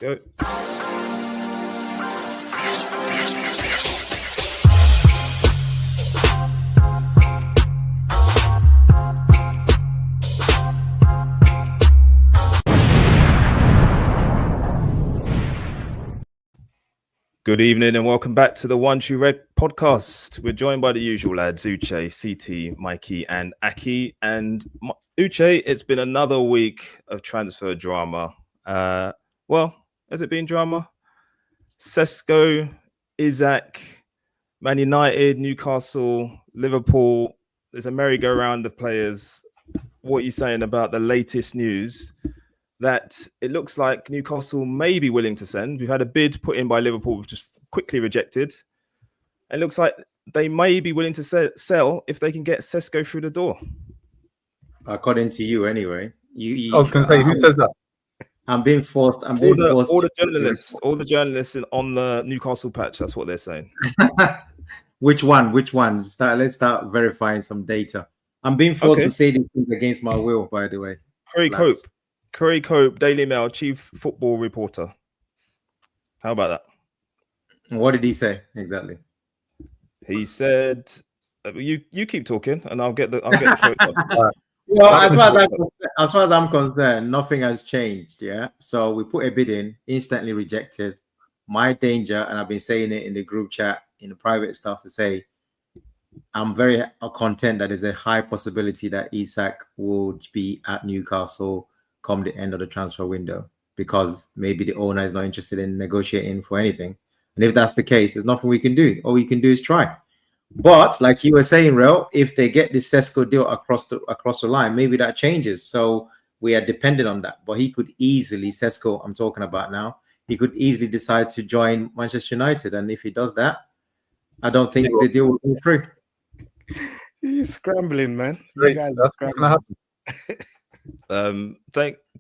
Go. Good evening and welcome back to the One True Red podcast. We're joined by the usual lads, Uche, CT, Mikey and Aki. And Uche, it's been another week of transfer drama. Well, has it been drama? Sesko, Isak, Man United, Newcastle, Liverpool. There's a merry-go-round of players. What are you saying about the latest news that it looks like Newcastle may be willing to send? We've had a bid put in by Liverpool, which was quickly rejected. It looks like they may be willing to sell if they can get Sesko through the door. According to you, anyway. I was going to say, who says that? I'm being forced. All the journalists on the Newcastle patch. That's what they're saying. Which one? Let's start verifying some data. I'm being forced to say these things against my will, by the way. Craig Hope, Daily Mail, chief football reporter. How about that? What did he say exactly? He said, "You keep talking, and I'll get the quote." Well, as far as I'm concerned, nothing has changed. Yeah, so we put a bid in, instantly rejected. My danger, and I've been saying it in the group chat, in the private stuff, to say I'm very content that there's a high possibility that Isak will be at Newcastle come the end of the transfer window, because maybe the owner is not interested in negotiating for anything. And if that's the case, there's nothing we can do. All we can do is try. But like you were saying, Rel, if they get the Sesko deal across the line, maybe that changes. So we are dependent on that. But he could easily, Sesko I'm talking about now, he could easily decide to join Manchester United. And if he does that, I don't think the deal will go through. He's scrambling, man. You guys are scrambling.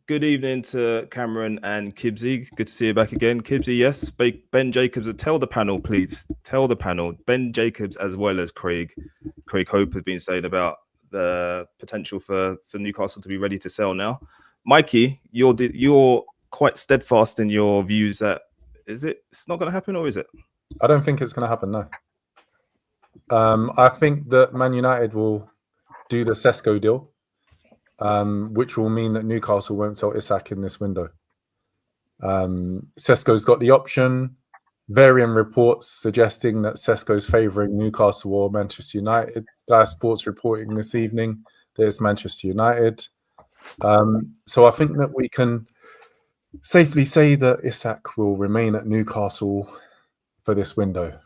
Good evening to Cameron and Kibsy. Good to see you back again. Kibsy, yes. Ben Jacobs, tell the panel, please. Tell the panel. Ben Jacobs, as well as Craig Hope, has been saying about the potential for Newcastle to be ready to sell now. Mikey, you're quite steadfast in your views that it's not going to happen, or is it? I don't think it's going to happen, no. I think that Man United will do the Sesko deal, which will mean that Newcastle won't sell Isak in this window. Sesko's got the option. Varying reports suggesting that Sesko's favouring Newcastle or Manchester United. Sky Sports reporting this evening that it's Manchester United. So I think that we can safely say that Isak will remain at Newcastle for this window.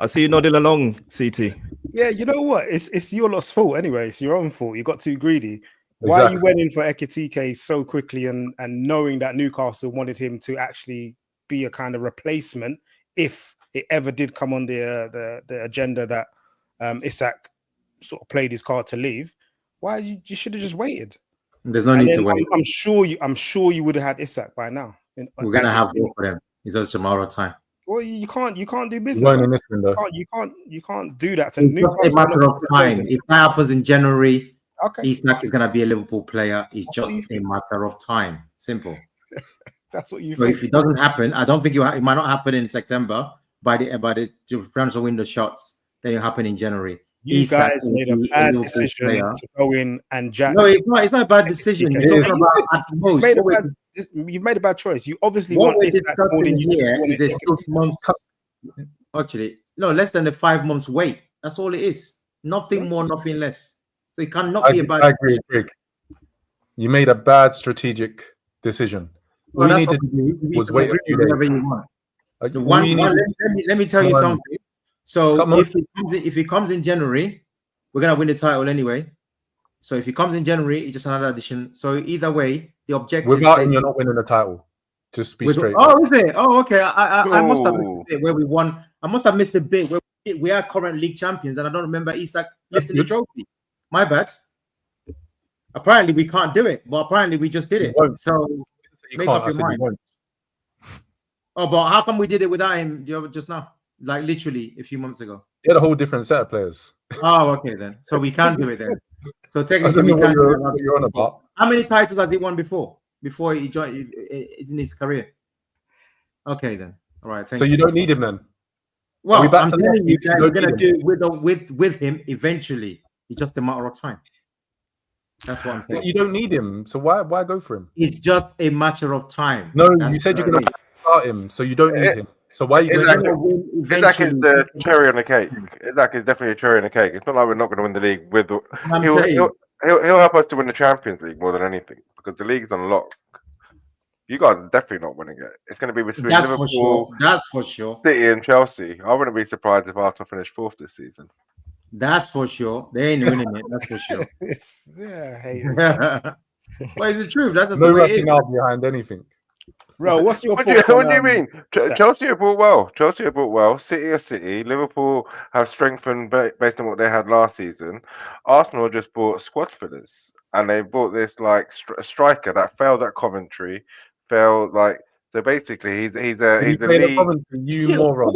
I see you nodding along, CT. Yeah, you know what? It's your lot's fault anyway. It's your own fault. You got too greedy. Exactly. Why you went in for Ekitike so quickly and knowing that Newcastle wanted him to actually be a kind of replacement if it ever did come on the agenda that Isak sort of played his card to leave? Why you should have just waited. There's no need to wait. I'm sure you would have had Isak by now. We're gonna have both of them. It's just tomorrow time. Well, you can't do business. In this window. You can't do that. It's a matter of time. If that happens in January, Isak is going to be a Liverpool player. It's just a matter of time. Simple. That's what you think. If it doesn't happen, I don't think it might not happen in September by the transfer window shots. Then it'll happen in January. You guys made a bad decision to go in and jack. No, it's not a bad decision. You're talking about at most. You've made a bad choice. You obviously want this more than you is a 6 month. Actually, no, less than a 5 months wait. That's all it is. Nothing more, nothing less. So it cannot be a bad. I agree, Greg. You made a bad strategic decision. All you needed to do was wait a few days. Let me tell you something. So if he comes in January, we're gonna win the title anyway. So if he comes in January, it's just another addition. So either way, the objective without him, you're not winning the title. Just be straight. Oh, is it? Oh, okay. I must have missed the bit where we won. I must have missed the bit where we are current league champions, and I don't remember Isak lifting the trophy. My bad. Apparently we can't do it, but apparently we just did it. So make up your mind. Oh, but how come we did it without him just now? Like literally a few months ago. You had a whole different set of players. Oh, okay then. So we can do it then. So technically we can do it. You're on about. How many titles has he won before? before he joined. It's in his career. Okay, then. All right. So you don't need him then? Well, back I'm to telling you last that week? you're gonna do it with him eventually. It's just a matter of time. That's what I'm saying. You don't need him. So why go for him? It's just a matter of time. No, That's you said you're what going to start him, so you don't need him. So why are you We're going gonna win Isak is eventually. the cherry on the cake. Isak is definitely a cherry on the cake. It's not like we're not going to win the league with. I'm saying. He'll help us to win the Champions League more than anything because the league's on lock. You guys are definitely not winning it. It's going to be between That's Liverpool, for sure. That's for sure. City, and Chelsea. I wouldn't be surprised if Arsenal finished 4th this season. That's for sure. They ain't winning it. That's for sure. Yeah, Well, it's the truth. That's just no the way it is. rationale behind anything? Bro, what's your What thoughts do on you mean? Isak? Chelsea have bought well. Chelsea have bought well. City are City. Liverpool have strengthened based on what they had last season. Arsenal just bought squad fillers, and they bought this like striker that failed at Coventry. Failed like so. Basically, he's a league. Coventry, you moron.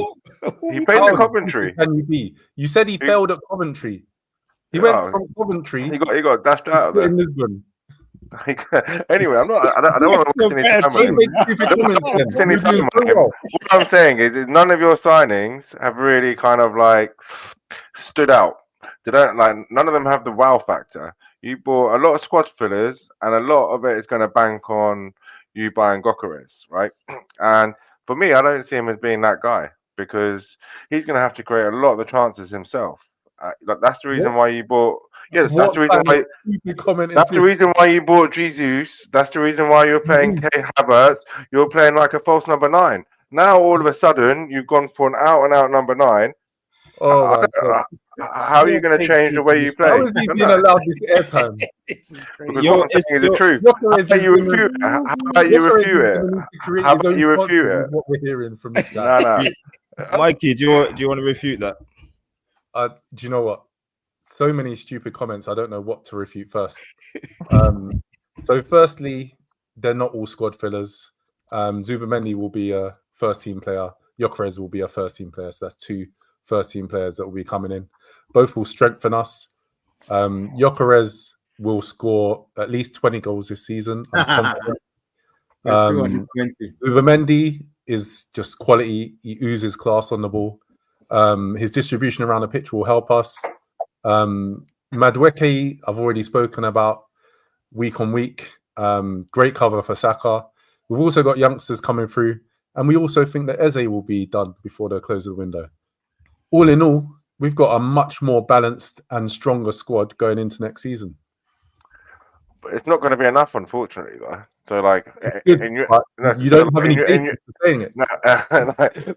He played at Coventry. Can you be? You said he failed at Coventry. He Yeah. went from Coventry. He got dashed out of there. in Lisbon. Anyway, I don't want to waste any time with him. What I'm saying is none of your signings have really kind of like stood out. They don't like none of them have the wow factor. You bought a lot of squad fillers, and a lot of it is going to bank on you buying Gyökeres, right? And for me, I don't see him as being that guy because he's going to have to create a lot of the chances himself. That's the reason why you bought. Yes, that's the reason why. That's the reason why you bought Jesus. That's the reason why you're playing Kay Havertz. You're playing like a false number 9. Now all of a sudden you've gone for an out-and-out number 9. Oh my God. How are you going to change the way you play? How is he being allowed this airtime? This is crazy. Because what I'm saying is the truth. How about you refute it? How about you refute it? What we're hearing from this guy. No. Mikey, do you want to refute that? Do you know what? So many stupid comments. I don't know what to refute first. So firstly, they're not all squad fillers. Zubamendi will be a first-team player. Gyökeres will be a first-team player. So that's 2 first-team players that will be coming in. Both will strengthen us. Gyökeres will score at least 20 goals this season. I'm confident. Zubamendi is just quality. He oozes class on the ball. His distribution around the pitch will help us. Madueke, I've already spoken about week on week. Great cover for Saka. We've also got youngsters coming through, and we also think that Eze will be done before they close the window. All in all, we've got a much more balanced and stronger squad going into next season. But it's not going to be enough, unfortunately, though. So, like, you don't have any basis for saying it. No,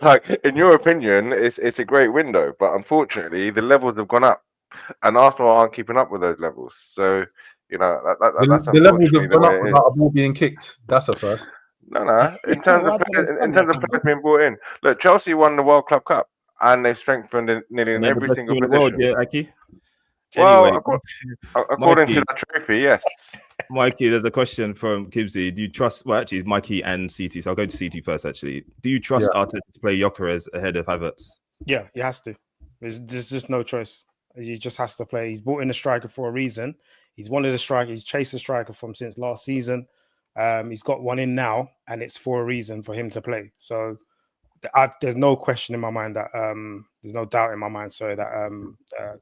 like in your opinion, it's a great window, but unfortunately, the levels have gone up, and Arsenal aren't keeping up with those levels. So, you know, that's the levels have gone up without a ball being kicked. That's a first. No. In terms of players being brought in, look, Chelsea won the World Club Cup, and they've strengthened nearly in every single position. World, yeah, Aki. Well, Anyway, according to that trophy, yes. Mikey, there's a question from Kibsy. Do you trust? Well, actually, it's Mikey and CT. So I'll go to CT first. Actually, do you trust Arteta to play Gyökeres ahead of Havertz? Yeah, he has to. There's just no choice. He just has to play. He's brought in a striker for a reason. He's wanted a striker. He's chased a striker from since last season. He's got one in now, and it's for a reason for him to play. So there's no question in my mind that there's no doubt in my mind. Sorry, that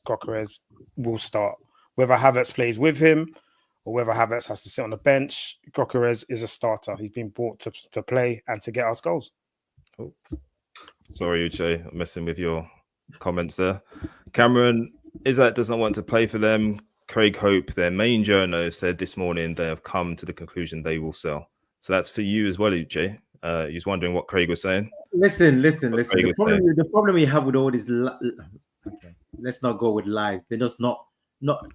Gyökeres will start. Whether Havertz plays with him or whether Havertz has to sit on the bench, Gyökeres is a starter. He's been brought to play and to get us goals. Oh. Sorry, Uche, I'm messing with your comments there. Cameron, Isak does not want to play for them. Craig Hope, their main journo, said this morning they have come to the conclusion they will sell. So that's for you as well, Uche. He was wondering what Craig was saying. Listen. The problem we have with all this, okay, let's not go with lies. They're just not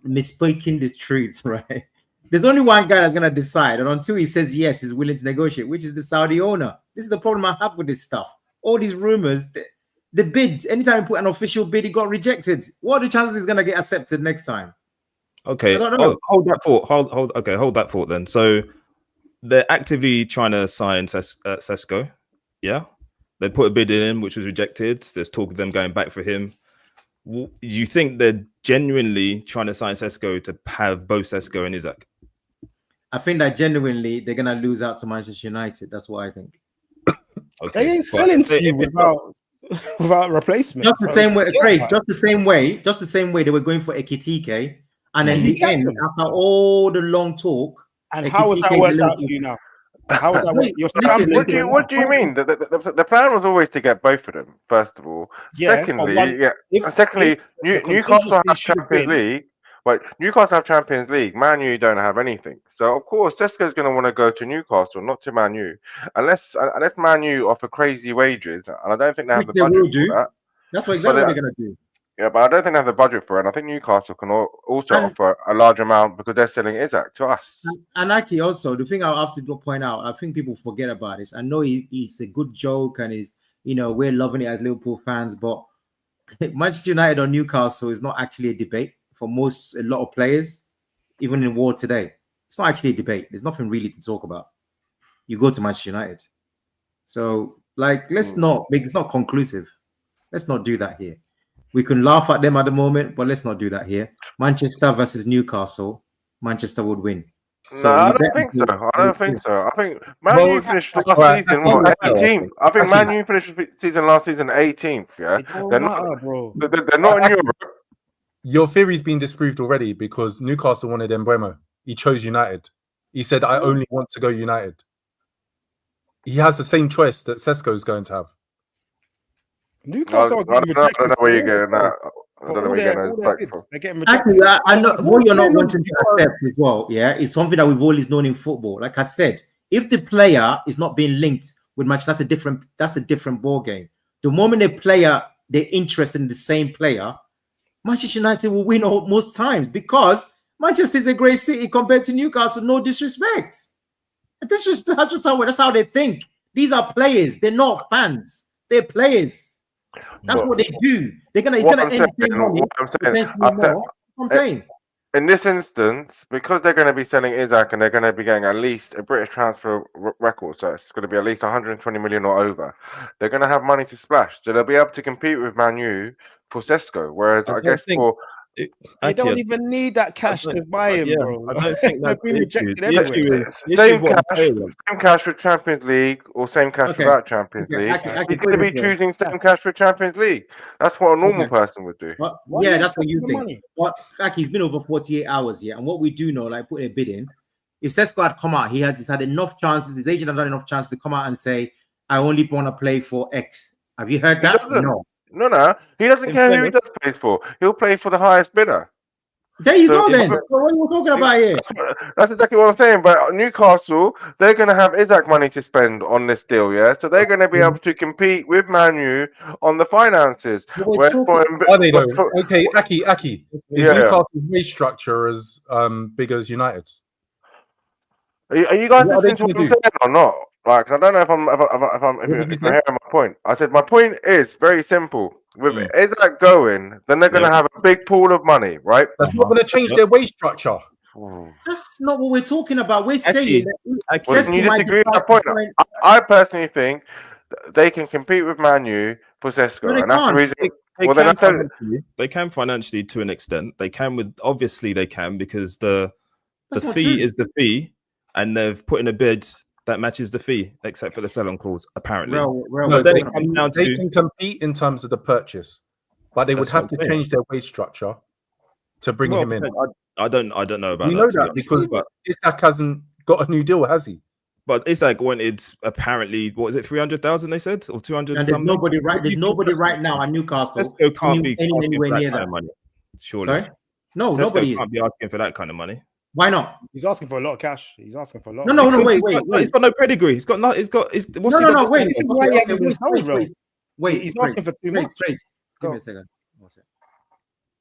misspeaking the truth, right? There's only one guy that's gonna decide, and until he says yes, he's willing to negotiate, which is the Saudi owner. This is the problem I have with this stuff. All these rumors, the bid. Anytime you put an official bid, it got rejected. What are the chances it's gonna get accepted next time? Okay, hold that thought. Hold that thought then. So they're actively trying to sign Sesko. Yeah, they put a bid in which was rejected. There's talk of them going back for him. Do you think they're genuinely trying to sign Sesko to have both Sesko and Isak? I think that genuinely they're gonna lose out to Manchester United. That's what I think. Okay, They ain't selling to you without replacement. Just the same way, Craig. Just the same way they were going for Ekitike, and then the end after all the long talk. And how has that worked out for you now? How is that working? What do you mean? The plan was always to get both of them. First of all, secondly, Newcastle have Champions League. But Newcastle have Champions League. Man U don't have anything. So of course, Sesko's going to want to go to Newcastle, not to Man U, unless Man U offer crazy wages, and I don't think they have the budget for that. That's exactly what they're going to do. Yeah, but I don't think they have the budget for it. And I think Newcastle can also offer a large amount because they're selling Isak to us. And Aki, also, the thing I have to point out, I think people forget about this. I know he's a good joke and we're loving it as Liverpool fans, but Manchester United or Newcastle is not actually a debate for a lot of players, even in war today. It's not actually a debate. There's nothing really to talk about. You go to Manchester United. So, let's not make it's not conclusive. Let's not do that here. We can laugh at them at the moment, but let's not do that here. Manchester versus Newcastle, Manchester would win. So I don't think so. I think Man U finished last season 18th. I think Man U finished season last season 18th. Yeah, they're not in Europe. Your theory's been disproved already because Newcastle wanted Mbeumo. He chose United. He said, "I only want to go United." He has the same choice that Sesko is going to have. Newcastle. I don't know where you're getting that. I don't know where you're getting that. Actually, I know what you're not wanting to accept as well. Yeah, it's something that we've always known in football. Like I said, if the player is not being linked with Manchester, that's a different ball game. The moment they're interested in the same player, Manchester United will win most times because Manchester is a great city compared to Newcastle. No disrespect. That's how they think. These are players. They're not fans. They're players. That's what they do. He's gonna end the same money. In this instance, because they're going to be selling Isak and they're going to be getting at least a British transfer record, so it's going to be at least 120 million or over, they're going to have money to splash. So they'll be able to compete with Man U for Sesko. Whereas I guess they don't even need that cash to buy him, bro. I don't think they've been rejected everywhere. Same cash for Champions League or same cash without Champions League. He's going to be choosing same cash for Champions League. That's what a normal person would do. That's what you think. But he's been over 48 hours here, and what we do know, put a bid in. If Sesko had come out, he's had enough chances. His agent had had enough chance to come out and say, "I only want to play for X." Have you heard that? No. He doesn't care who he does play for. He'll play for the highest bidder. There you go then. What are you talking about here? That's exactly what I'm saying. But Newcastle, they're going to have Isak money to spend on this deal, yeah? So they're going to be able to compete with Man U on the finances. Okay, Aki. Is Newcastle's wage structure as big as United's? Are you guys listening to what I'm saying or not? I don't know if you're hearing my point. I said my point is very simple. With Isak going, then they're going to have a big pool of money, right? That's not going to change their wage structure. That's not what we're talking about. We're saying that you disagree with that point. I personally think they can compete with Man U for Sesko, and that's the reason. They can financially to an extent. They can because the fee is the fee, and they've put in a bid that matches the fee, except for the sell-on clause, apparently. They can compete in terms of the purchase, but they would have to change their wage structure to bring him in. I don't know about that. You know that because Isak hasn't got a new deal, has he? But Isak wanted apparently, what was it, 300,000 they said, or 200? And there's nobody right now at Newcastle. Sesko can't be anywhere near that kind of money. Surely, sorry? No, Sesko nobody can't be asking for that kind of money. Why not? He's asking for a lot of cash. He's asking for a lot. No, wait. He's got no pedigree. He's got no. Wait. He's asking for too much. Give me a second.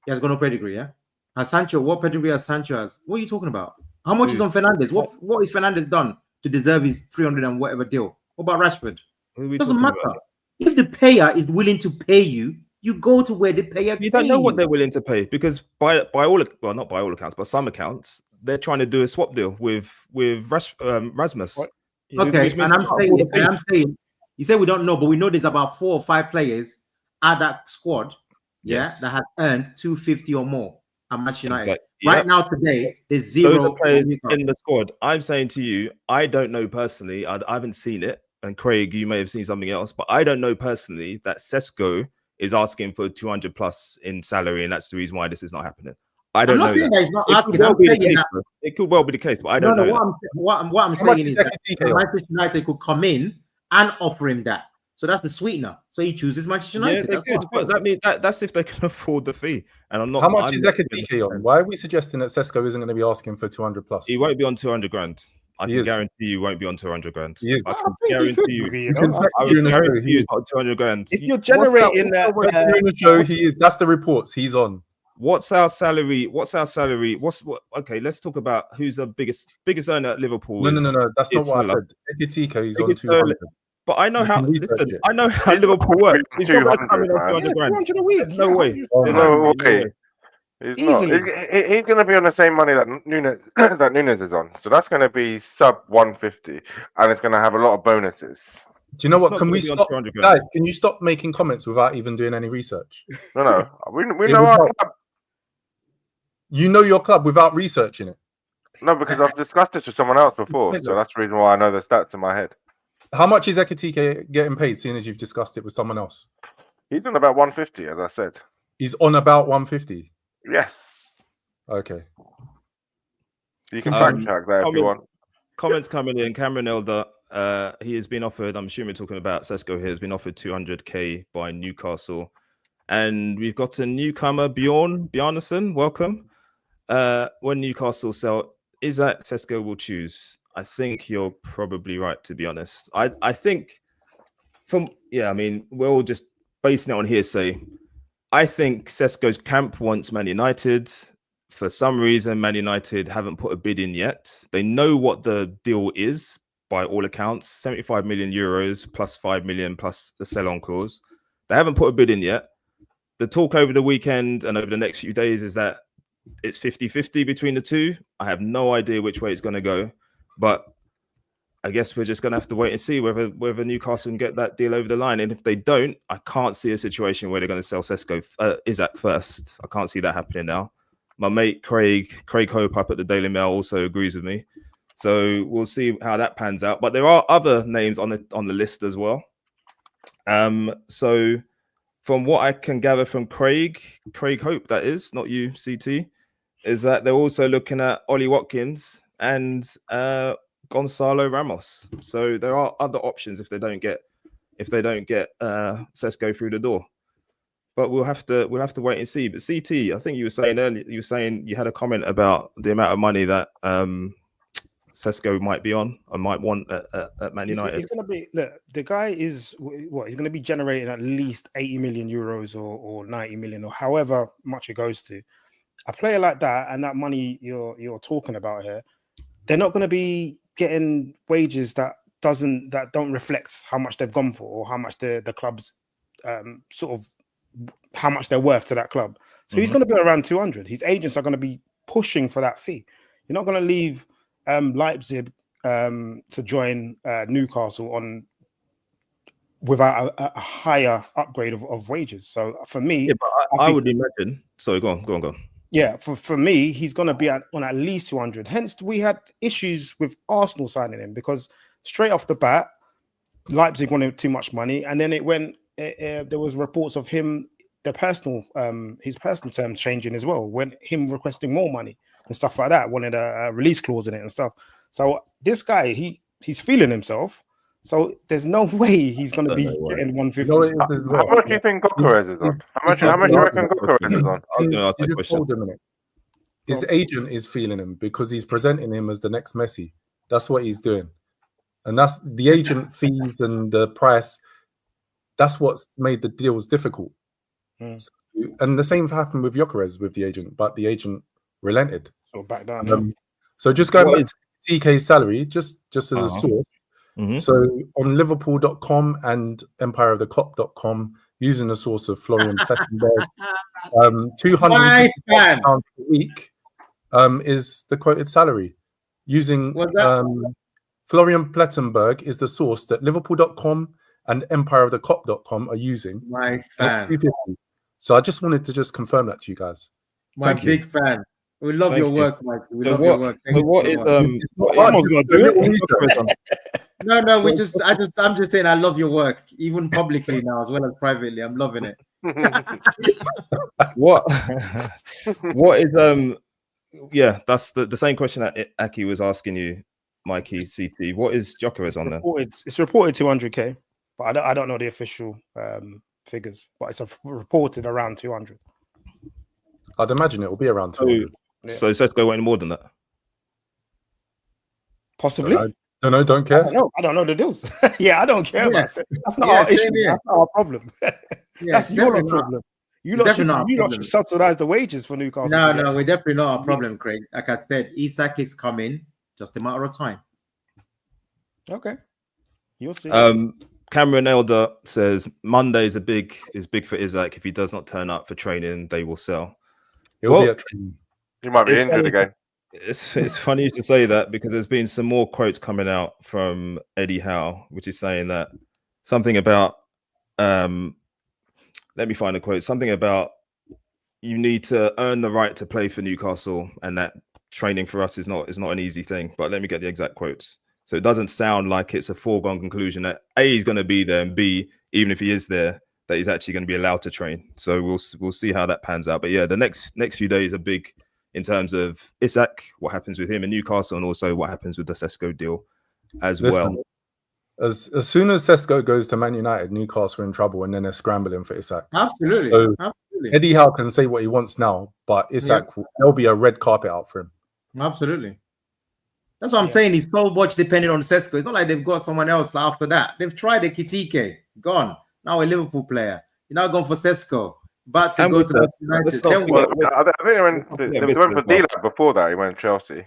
He has got no pedigree, yeah? And Sancho, what pedigree has Sancho has? What are you talking about? How much is on Fernandes? What is Fernandes done to deserve his 300 and whatever deal? What about Rashford? It doesn't matter. If the payer is willing to pay you, you go to where the payer. You don't know what they're willing to pay because not by all accounts, but some accounts, they're trying to do a swap deal with Rasmus. Okay, and I'm saying, you say we don't know, but we know there's about 4 or 5 players at that squad, that have earned 250 or more. and Manchester United. Exactly. Right Yep. now, today, there's Those zero are players Newcastle. in the squad. I'm saying to you, I don't know personally. I haven't seen it. And Craig, you may have seen something else, but I don't know personally that Sesko is asking for 200 plus in salary, and that's the reason why this is not happening. I don't I'm not know saying that. that he's not It could asking. well I'm be the saying case, that. though. It could well be the case, but I don't know. What I'm How much saying is is that Ekitike on? Manchester United could come in and offer him that. So that's the sweetener. So he chooses Manchester Yeah, United. they That's could, what I'm but saying. that means that's if they can afford the fee. And I'm not. How much I'm is not Ekitike on? Why are we suggesting that Sesko isn't going to be asking for 200 plus? He won't be on 200 grand. I He can is. guarantee you won't be on 200 grand. He is. I I can think he guarantee could you. be, You you can know. check I you would in the show, guarantee he you is. it's not 200 grand. If you're What's that- generating that, what's that in the show, he is. That's the reports. He's on. What's our salary? Okay, let's talk about who's the biggest earner at Liverpool. No. That's not it's what I Salah. said. Ekitike is on Biggest 200. earner- But I know You how. can research Listen, it. I know how He's Liverpool not works. on He's not 200, coming on man. 200 yeah, grand. 200 a week. There's no way. Oh, There's man. No absolutely way. He's Easily. not. He's going to be on the same money that Nunez that Nunez is on. So that's going to be sub 150, and it's going to have a lot of bonuses. Do you know He's what? not Can gonna we be on stop, 200 grand. guys? Can you stop making comments without even doing any research? No. We It know would our help. club. You know your club without researching it. No, because I've discussed this with someone else before. So that's the reason why I know the stats in my head. How much is Ekitike getting paid, seeing as you've discussed it with someone else? He's on about 150, as I said. He's on about 150. Yes. Okay. You can Um, fact check that if you want. Comments coming in. Cameron Elder, he has been offered, I'm assuming we're talking about Sesko here, has been offered 200k by Newcastle. And we've got a newcomer, Bjarnason, welcome. When Newcastle sell, Isak, Sesko will choose. I think you're probably right, to be honest. I think I mean, we're all just basing it on hearsay. I think Sesko's camp wants Man United. For some reason, Man United haven't put a bid in yet. They know what the deal is, by all accounts, 75 million euros plus 5 million plus the sell-on clause. They haven't put a bid in yet. The talk over the weekend and over the next few days is that it's 50-50 between the two. I have no idea which way it's going to go, but I guess we're just going to have to wait and see whether Newcastle can get that deal over the line. And if they don't, I can't see a situation where they're going to sell Isak first. I can't see that happening now. My mate Craig Hope up at the Daily Mail also agrees with me. So we'll see how that pans out. But there are other names on the list as well. So from what I can gather from Craig Hope, that is, not you, CT, is that they're also looking at Ollie Watkins and Gonzalo Ramos. So there are other options if they don't get Sesko through the door. But we'll have to wait and see. But CT, I think you were saying earlier, you had a comment about the amount of money that Sesko might be on or might want at Man United. He's going to be, look, the guy is what he's going to be generating at least 80 million euros or 90 million or however much it goes to. A player like that and that money you're talking about here, they're not going to be getting wages that don't reflect how much they've gone for or how much the club's sort of how much they're worth to that club. So he's going to be around 200. His agents are going to be pushing for that fee. You're not going to leave Leipzig to join Newcastle on without a higher upgrade of wages. So for me, I would imagine. Sorry, go on. Yeah, for me, he's going to be on at least 200. Hence, we had issues with Arsenal signing him because straight off the bat, Leipzig wanted too much money, and then it went. There was reports of him, his personal terms changing as well. When him requesting more money and stuff like that, wanted a release clause in it and stuff. So this guy, he's feeling himself. So there's no way he's going to be getting 150. You know what it is as well? How much do you think Gokares is on? How much do you reckon Gokares is on? I was going to ask that question. Hold a minute. His agent is feeling him because he's presenting him as the next Messi. That's what he's doing. And that's the agent fees and the price. That's what's made the deals difficult. So, and the same happened with Gyökeres with the agent, but the agent relented. So back down. So just going back to TK's salary, just as a source. So on Liverpool.com and EmpireOfTheCop.com, using the source of Florian Plettenberg, £200 a week is the quoted salary. Using Florian Plettenberg is the source that Liverpool.com and EmpireOfTheCop.com are using. My fan. So I just wanted to confirm that to you guys. My Thank you. big fan. We love Thank your you. work, Mike. We So love what- your work. Thank So you what so is much. Someone's got to do it. No, I'm just saying I love your work, even publicly now as well as privately. I'm loving it. what what is yeah, that's the same question that Aki was asking you, Mikey CT. What is Gyökeres on there? It's reported 200k, but I don't know the official figures, but it's reported around 200. I'd imagine it will be around 200. So Sesko went more than that. Possibly. Don't know, don't care. I don't know the deals. Yeah, I don't care about it. That's not Yeah, our issue. same here. That's not our problem. Yeah, That's your definitely not. problem. You It's lot definitely not our should problem. subsidize the wages for Newcastle. No, we're definitely not a problem, Craig. Like I said, Isak is coming, just a matter of time. Okay. You'll see. Cameron Elder says Monday is big for Isak. If he does not turn up for training, they will sell. He'll be at training. You might be It's injured funny. again. It's funny you should say that because there's been some more quotes coming out from Eddie Howe, which is saying that something about let me find a quote, something about you need to earn the right to play for Newcastle and that training for us is not an easy thing. But let me get the exact quotes. So it doesn't sound like it's a foregone conclusion that A, he's going to be there, and B, even if he is there, that he's actually going to be allowed to train. So we'll see how that pans out. But yeah, the next few days are big in terms of Isak, what happens with him in Newcastle, and also what happens with the Sesko deal as well. As soon as Sesko goes to Man United, Newcastle are in trouble, and then they're scrambling for Isak. Absolutely. So, Absolutely. Eddie Howe can say what he wants now, but Isak, there'll be a red carpet out for him. Absolutely. That's what I'm saying. He's so much dependent on Sesko. It's not like they've got someone else after that. They've tried the Kitike, gone. Now a Liverpool player. You're now going for Sesko. But to go to United. I think they went for D-Lab before that. He went to Chelsea.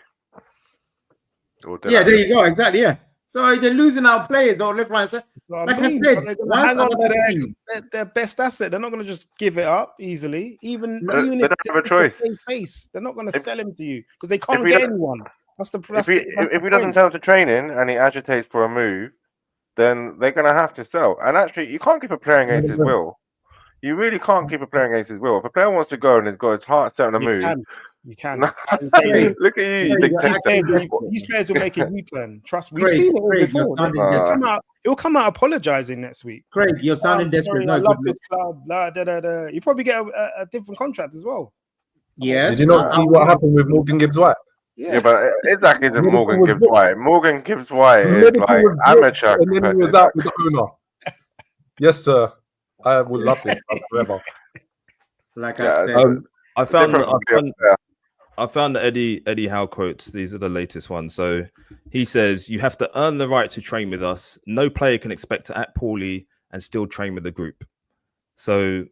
Yeah, there you go. Exactly. Yeah. So they're losing our players, don't left, right, center. Like I said, hang on to their best asset. They're not going to just give it up easily. Even they don't have a choice. They're not going to sell him to you because they can't get anyone. If he doesn't turn up to training and he agitates for a move, then they're going to have to sell. And actually, you can't keep a player against his will. You really can't keep a player against his will. If a player wants to go and has got his heart set on a move, you can. Look at you, These players will make a U-turn. Trust me. We've seen it all before. He'll come out apologizing next week. Craig, you're sounding desperate. I love this club. You probably get a different contract as well. Yes. Did you not see what happened with Morgan Gibbs-White? Yeah, but Isak isn't Morgan Gibbs-White. Morgan Gibbs-White is like amateur. And then he was out with the owner. Yes, sir. I would love this forever. Like I said, I found the Eddie Howe quotes. These are the latest ones. So he says, "You have to earn the right to train with us. No player can expect to act poorly and still train with the group." So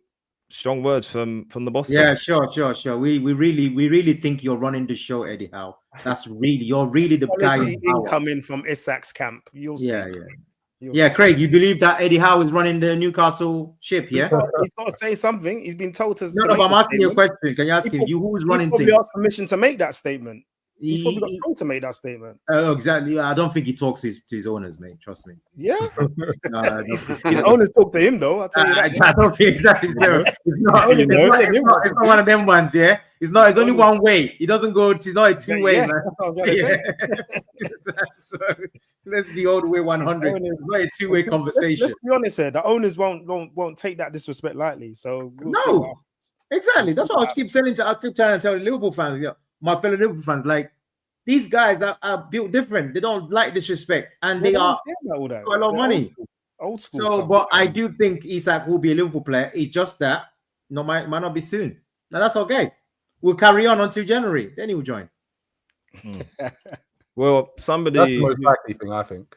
strong words from the boss. Yeah, sure. We really think you're running the show, Eddie Howe. You're really the guy coming from Isak's camp. You'll see. Yeah, Craig, you believe that Eddie Howe is running the Newcastle ship? Yeah, he's got to say something. He's been told to. No, but I'm asking you a question. Can you ask him? Who's running things? He asked permission to make that statement. He's probably got told to make that statement. Exactly. I don't think he talks to his owners, mate. Trust me. Yeah. His owners talk to him, though. I'll tell you that. I don't think exactly. It's not one of them ones, yeah? It's not. It's only one way. He doesn't go. It's not a two-way, man. So, let's be all the way 100. It's not a two-way conversation. Let's be honest here. The owners won't take that disrespect lightly. So no, exactly. That's what I keep saying. I keep trying to tell the Liverpool fans, my fellow Liverpool fans, like these guys that are built different. They don't like disrespect, and they are got a lot of money. Old school. So, but I do think Isak will be a Liverpool player. It's just that might not be soon. Now that's okay. We'll carry on until January. Then he will join. Well, somebody. That's the most likely thing, I think.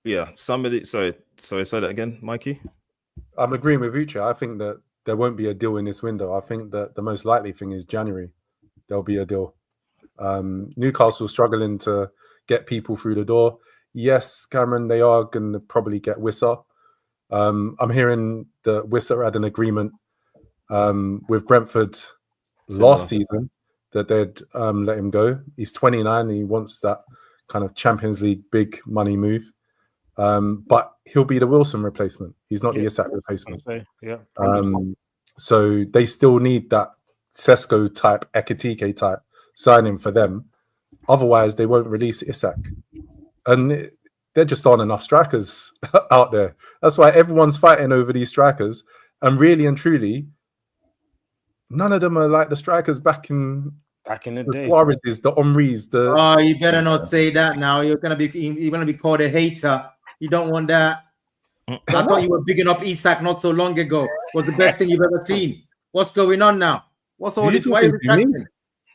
Yeah, somebody. Sorry. Say that again, Mikey. I'm agreeing with Uche. I think that there won't be a deal in this window. I think that the most likely thing is January. There'll be a deal. Newcastle struggling to get people through the door. Yes, Cameron, they are going to probably get Wissa. I'm hearing that Wissa had an agreement with Brentford last season that they'd let him go. He's 29. He wants that kind of Champions League big money move. But he'll be the Wilson replacement. He's not the Isak replacement. Yeah. So they still need that Sesko type, Ekitike type signing for them. Otherwise, they won't release Isak. And there just aren't enough strikers out there. That's why everyone's fighting over these strikers. And really and truly, none of them are like the strikers back in the day. Suarez's, the Henry's, the. Oh, you better not say that now. You're gonna be called a hater. You don't want that. I thought you were bigging up Isak not so long ago. Was the best thing you've ever seen. What's going on now? What's all this? Why are you retracting?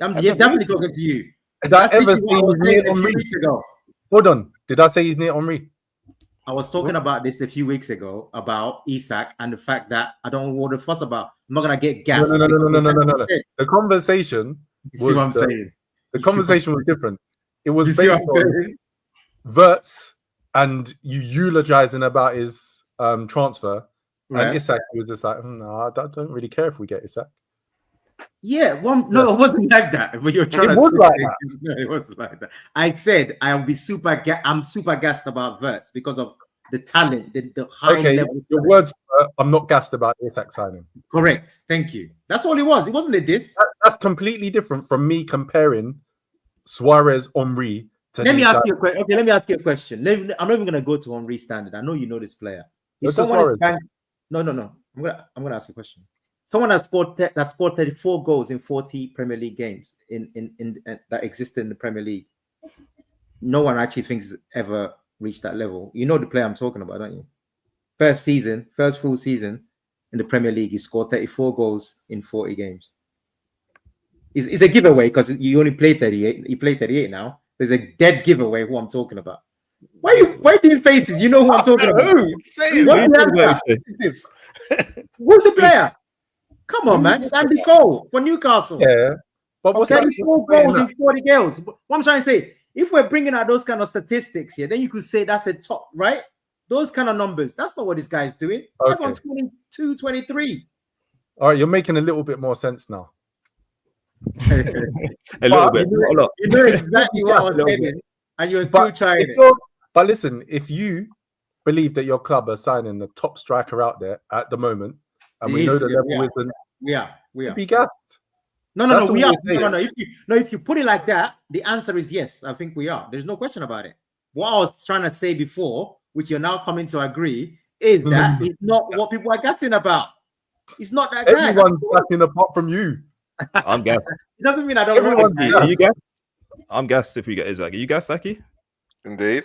I'm definitely talking to you. Did I ever say he's near Henry? Hold on. Did I say he's near Henry? I was talking about this a few weeks ago about Isak and the fact that I don't want to fuss about. I'm not gonna get gas. No. The conversation was what I'm saying. The conversation was different. It was based on Wirtz and you eulogizing about his transfer, right. And Isak was just like, no, I don't really care if we get Isak. Yeah, it wasn't like that. But you're trying it to was like that. No, it wasn't like that. I said I'm super gassed about Wirtz because of the talent, the high level. Your words were, I'm not gassed about Isak signing. Correct. Thank you. That's all it was. It wasn't a diss. That's completely different from me comparing Suarez, Henry. Let me ask you a question. Okay, let me ask you a question. I'm not even gonna go to Henry standard. I know you know this player. If someone is no. I'm gonna ask you a question. Someone that scored 34 goals in 40 Premier League games in that existed in the Premier League. No one actually thinks ever reached that level. You know the player I'm talking about, don't you? First full season in the Premier League, he scored 34 goals in 40 games. It's a giveaway because you only play 38. You play 38 now. There's a dead giveaway who I'm talking about. Why doing faces? You know who I'm talking about. Say it. Who's the player? Come on, man. It's Andy Cole for Newcastle. Yeah. But what's 34 goals in 40 games. What I'm trying to say, if we're bringing out those kind of statistics here, then you could say that's a top, right? Those kind of numbers. That's not what this guy's doing. That's on 22, 23. All right, you're making a little bit more sense now. a little bit. You know exactly what I was saying, and you're still trying it. But listen, if you believe that your club are signing the top striker out there at the moment, and we know the level isn't, we are. Be gassed. No, we are. No. If you put it like that, the answer is yes. I think we are. There's no question about it. What I was trying to say before, which you're now coming to agree, is that it's not what people are gassing about. It's not that guy. Everyone's gassing apart from you. I'm gassed. It doesn't mean I don't know. Are you gassed? I'm gassed if we get Isak. Are you gassed, Aki? Indeed.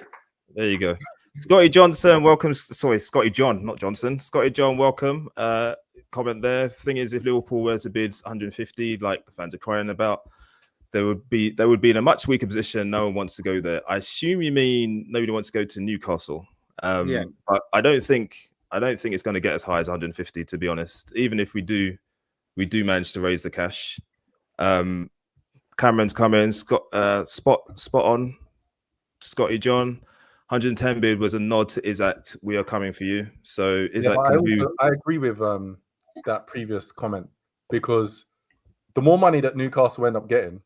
There you go. Scotty Johnson, welcome. Sorry, Scotty John, not Johnson. Scotty John, welcome. Comment there. Thing is, if Liverpool were to bid 150, like the fans are crying about, they would be in a much weaker position. No one wants to go there. I assume you mean nobody wants to go to Newcastle. But I don't think it's going to get as high as 150. To be honest, even if we do manage to raise the cash. Cameron's coming. Spot on. Scotty John. 110 bid was a nod to Isak. We are coming for you. So Isak I agree with that previous comment, because the more money that Newcastle end up getting,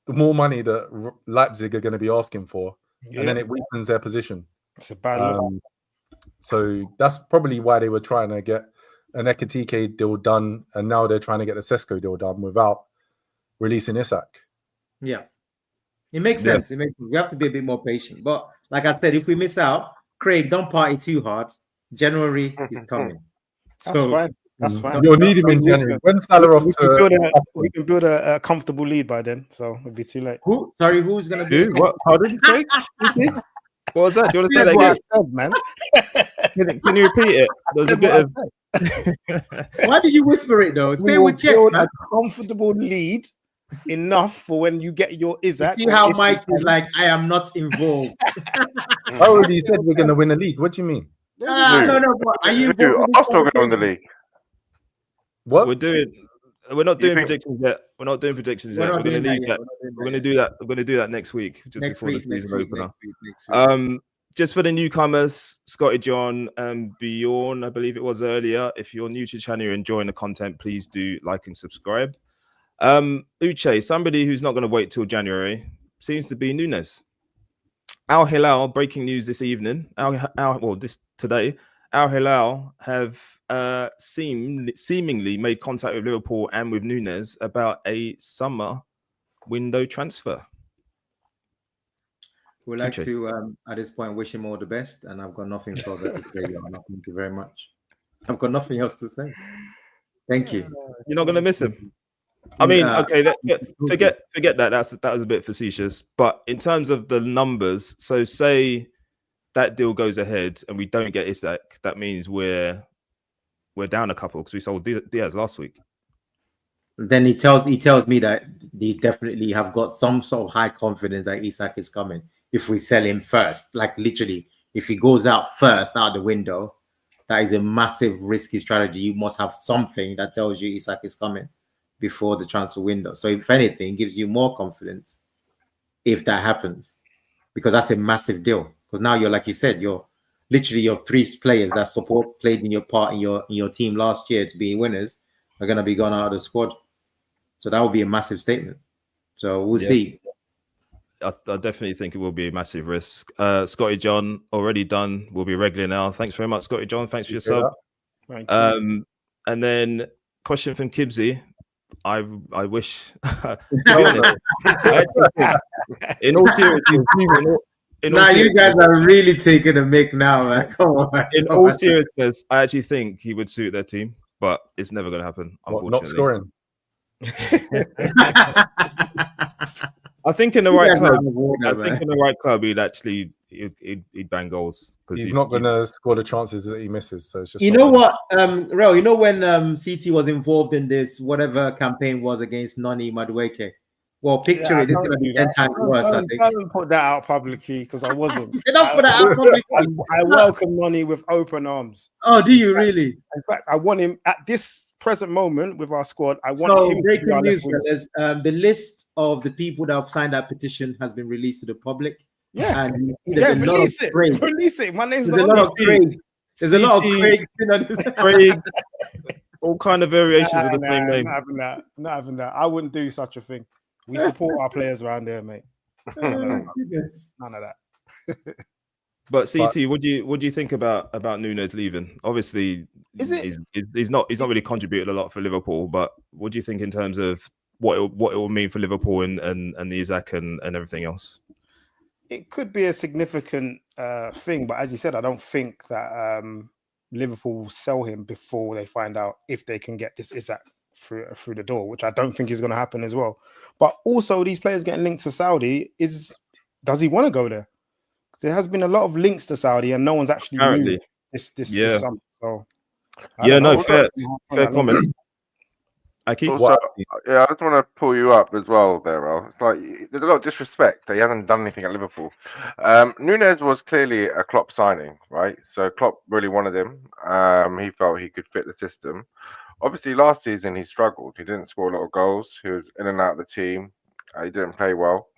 the more money that Leipzig are going to be asking for, and then it weakens their position. It's a bad look. So that's probably why they were trying to get an Ekitike deal done, and now they're trying to get the Sesko deal done without releasing Isak. Yeah, it makes sense. We have to be a bit more patient. But like I said, if we miss out, Craig, don't party too hard. January is coming. That's fine. You'll need him in January. When Salah off we can build a comfortable lead by then, so it'll be too late. Who's gonna do what? Pardon, Craig? What was that? Do you want to say that again? Said, man. Can you repeat it? There's a bit of. Why did you whisper it though? Stay with chest, man. A comfortable lead enough for when you get your Isak. See how Mike is like, I am not involved. I already said we're going to win a league. What do you mean? No. Are you involved? I'm still going to win the league. What? We're not doing predictions yet. We're not doing predictions yet. We're going to leave that. We're going to do that. We're going to do that next week, just before the season opener. Just for the newcomers, Scotty John and Bjorn, I believe it was earlier. If you're new to the channel, you're enjoying the content, please do like and subscribe. Uche, somebody who's not going to wait till January, seems to be Nunez. Al Hilal, breaking news this evening. Today. Al Hilal have seemingly made contact with Liverpool and with Nunez about a summer window transfer. We'd like to, at this point, wish him all the best, and I've got nothing further to say. Thank you very much. I've got nothing else to say. Thank you. You're not going to miss him. I mean, okay, forget that. That was a bit facetious. But in terms of the numbers, so say that deal goes ahead and we don't get Isak, that means we're down a couple because we sold Diaz last week. Then he tells me that they definitely have got some sort of high confidence that Isak is coming if we sell him first. Like literally, if he goes out first out the window, that is a massive risky strategy. You must have something that tells you Isak is coming before the transfer window. So if anything, it gives you more confidence if that happens, because that's a massive deal. Because now you're, like you said, you're literally your 3 players that played in your part in your team last year to be winners are going to be gone out of the squad. So that would be a massive statement. So we'll see. I definitely think it will be a massive risk. Scotty John, already done. We'll be regular now. Thanks very much, Scotty John. Thanks for your sub. Thank you. And then question from Kibsy. I wish. In all seriousness, you guys are really taking a mick now, man. Come on. In all seriousness, I actually think he would suit their team, but it's never going to happen. Unfortunately, not scoring. I think in the right club. In the right club, he'd bang goals because he's not going to score the chances that he misses. So it's just what, Ro, you know when CT was involved in this whatever campaign was against Noni Madueke. Well, picture it. This is going to be 10 times worse. I think. I didn't put that out publicly because I wasn't. Don't put that out publicly. I welcome Noni with open arms. Oh, do you really? In fact, I want him at this present moment with our squad. I want him. Breaking news, fellas. The list of the people that have signed that petition has been released to the public. Yeah, and release it. Release it. My name's There's a lot of Craig. There's a lot of Craig. Craig. All kind of variations of the same name. Not having that. I wouldn't do such a thing. We support our players around there, mate. None of that. But CT, what do you think about Nunez leaving? Obviously, he's not really contributed a lot for Liverpool. But what do you think in terms of what it will mean for Liverpool and the Isak and everything else? It could be a significant thing, but as you said, I don't think that Liverpool will sell him before they find out if they can get this Isak through the door, which I don't think is going to happen as well. But also, these players getting linked to Saudi, does he want to go there? There has been a lot of links to Saudi, and no one's actually moved this summer. So, fair comment. Also, I just want to pull you up as well there, Ral. It's like there's a lot of disrespect that he hasn't done anything at Liverpool. Nunez was clearly a Klopp signing, right? So Klopp really wanted him. He felt he could fit the system. Obviously, last season he struggled. He didn't score a lot of goals. He was in and out of the team. He didn't play well.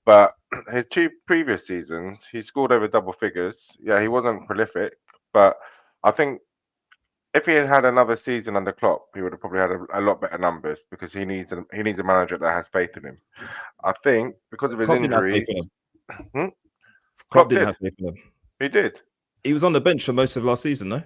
But his 2 previous seasons, he scored over double figures. Yeah, he wasn't prolific, but I think if he had another season under Klopp, he would have probably had a lot better numbers because he needs a manager that has faith in him. I think because of his injury, Klopp didn't have faith in him. He did. He was on the bench for most of last season, though.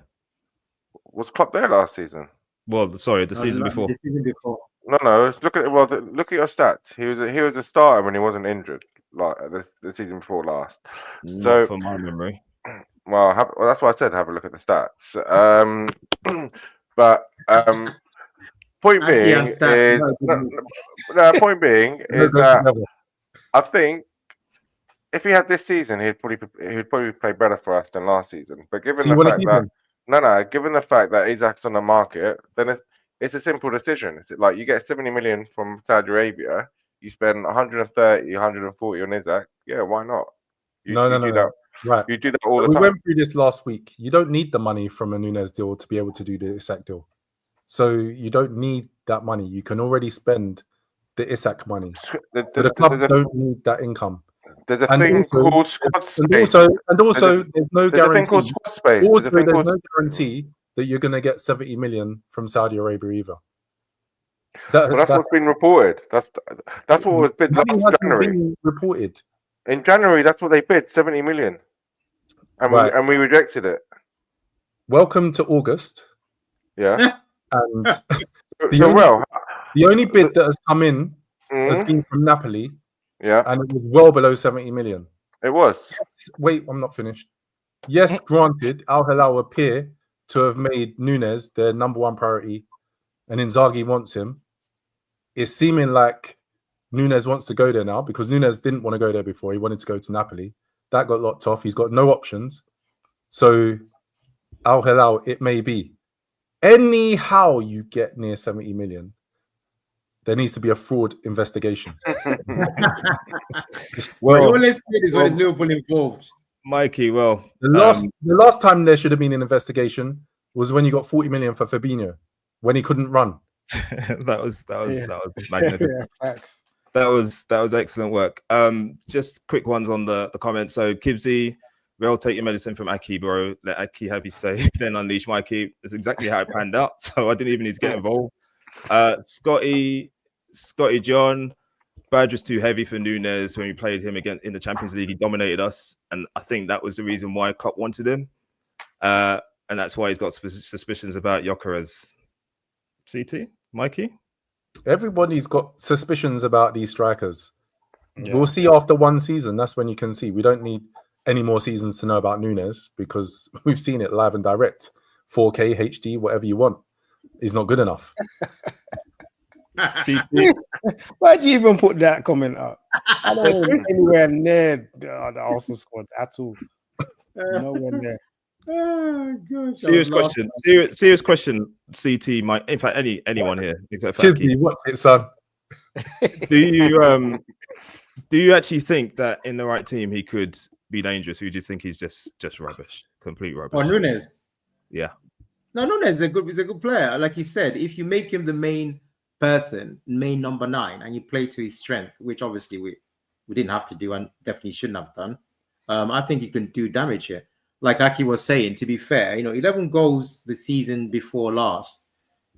Was Klopp there last season? Well, sorry, the season before. The season before. No. Look at your stats. He was a starter when he wasn't injured, like the season before last. So, from my memory. Well, that's why I said have a look at the stats. But point being is that I think if he had this season, he'd probably play better for us than last season. But given given the fact that Isak's on the market, then it's a simple decision. It's like you get 70 million from Saudi Arabia, you spend 130, 140 on Isak. Yeah, why not? No. Right. You do that all the time. We went through this last week. You don't need the money from a Nunez deal to be able to do the Isak deal. So you don't need that money. You can already spend the Isak money. The club don't need that income. There's a thing called squad space. And also, there's no guarantee. There's no guarantee that you're going to get 70 million from Saudi Arabia either. That's what's been reported. That's what was bid last January. Reported in January. That's what they bid, 70 million, and we rejected it. welcome to August. Yeah. And The the only bid that has come in has been from Napoli. Yeah. And it was well below 70 million. It was. Yes, wait, I'm not finished. Yes, granted, Al Hilal appear to have made Nunez their number one priority, and Inzaghi wants him. It's seeming like Nunez wants to go there now because Nunez didn't want to go there before. He wanted to go to Napoli. That got locked off. He's got no options. So Al Hilal, it may be. Anyhow you get near 70 million, there needs to be a fraud investigation. Well, all this is when Liverpool involved. Mikey, well, the last time there should have been an investigation was when you got 40 million for Fabinho when he couldn't run. that was magnificent. That was excellent work. Just quick ones on the comments. So Kibsy, well, take your medicine from Aki, bro. Let Aki have his say, then unleash Mikey. That's exactly how it panned out. So I didn't even need to get involved. Scotty John, Badge was too heavy for Nunez when we played him again in the Champions League. He dominated us, and I think that was the reason why Klopp wanted him. And that's why he's got suspicions about Gyökeres. CT, Mikey? Everybody's got suspicions about these strikers. Yeah. We'll see after one season. That's when you can see. We don't need any more seasons to know about Nunez because we've seen it live and direct. 4K, HD, whatever you want. He's not good enough. Why'd you even put that comment up? I don't think anywhere near the Arsenal squad at all. Nowhere near. Oh, gosh, Serious question. CT, Mike. In fact, anyone here except for Kibsy, what it, son? Do you actually think that in the right team he could be dangerous? Or do you think he's just rubbish, complete rubbish? Oh, Nunez. Yeah. No, Nunez is a good player. Like he said, if you make him the main person, main number 9, and you play to his strength, which obviously we didn't have to do and definitely shouldn't have done. I think he can do damage here. Like Aki was saying, to be fair, 11 goals the season before last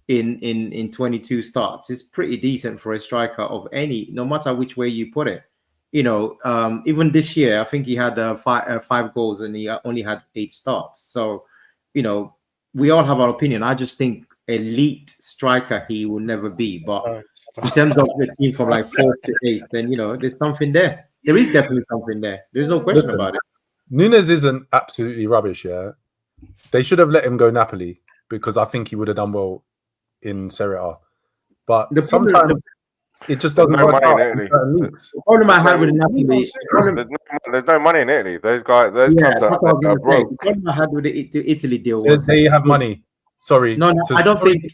in 22 starts is pretty decent for a striker of any, no matter which way you put it. Even this year, I think he had 5 goals and he only had 8 starts. So, we all have our opinion. I just think elite striker he will never be. But in terms of the team from like 4 to 8, then there's something there. There is definitely something there. There's no question about it. Nunez isn't absolutely rubbish, yeah. They should have let him go Napoli because I think he would have done well in Serie A. But sometimes it just doesn't work out in certain leagues. The problem I had with Napoli, there's no money in Italy. Those guys that's what I was going to say. The problem I had with the Italy deal was they have money. Sorry. No, I don't think.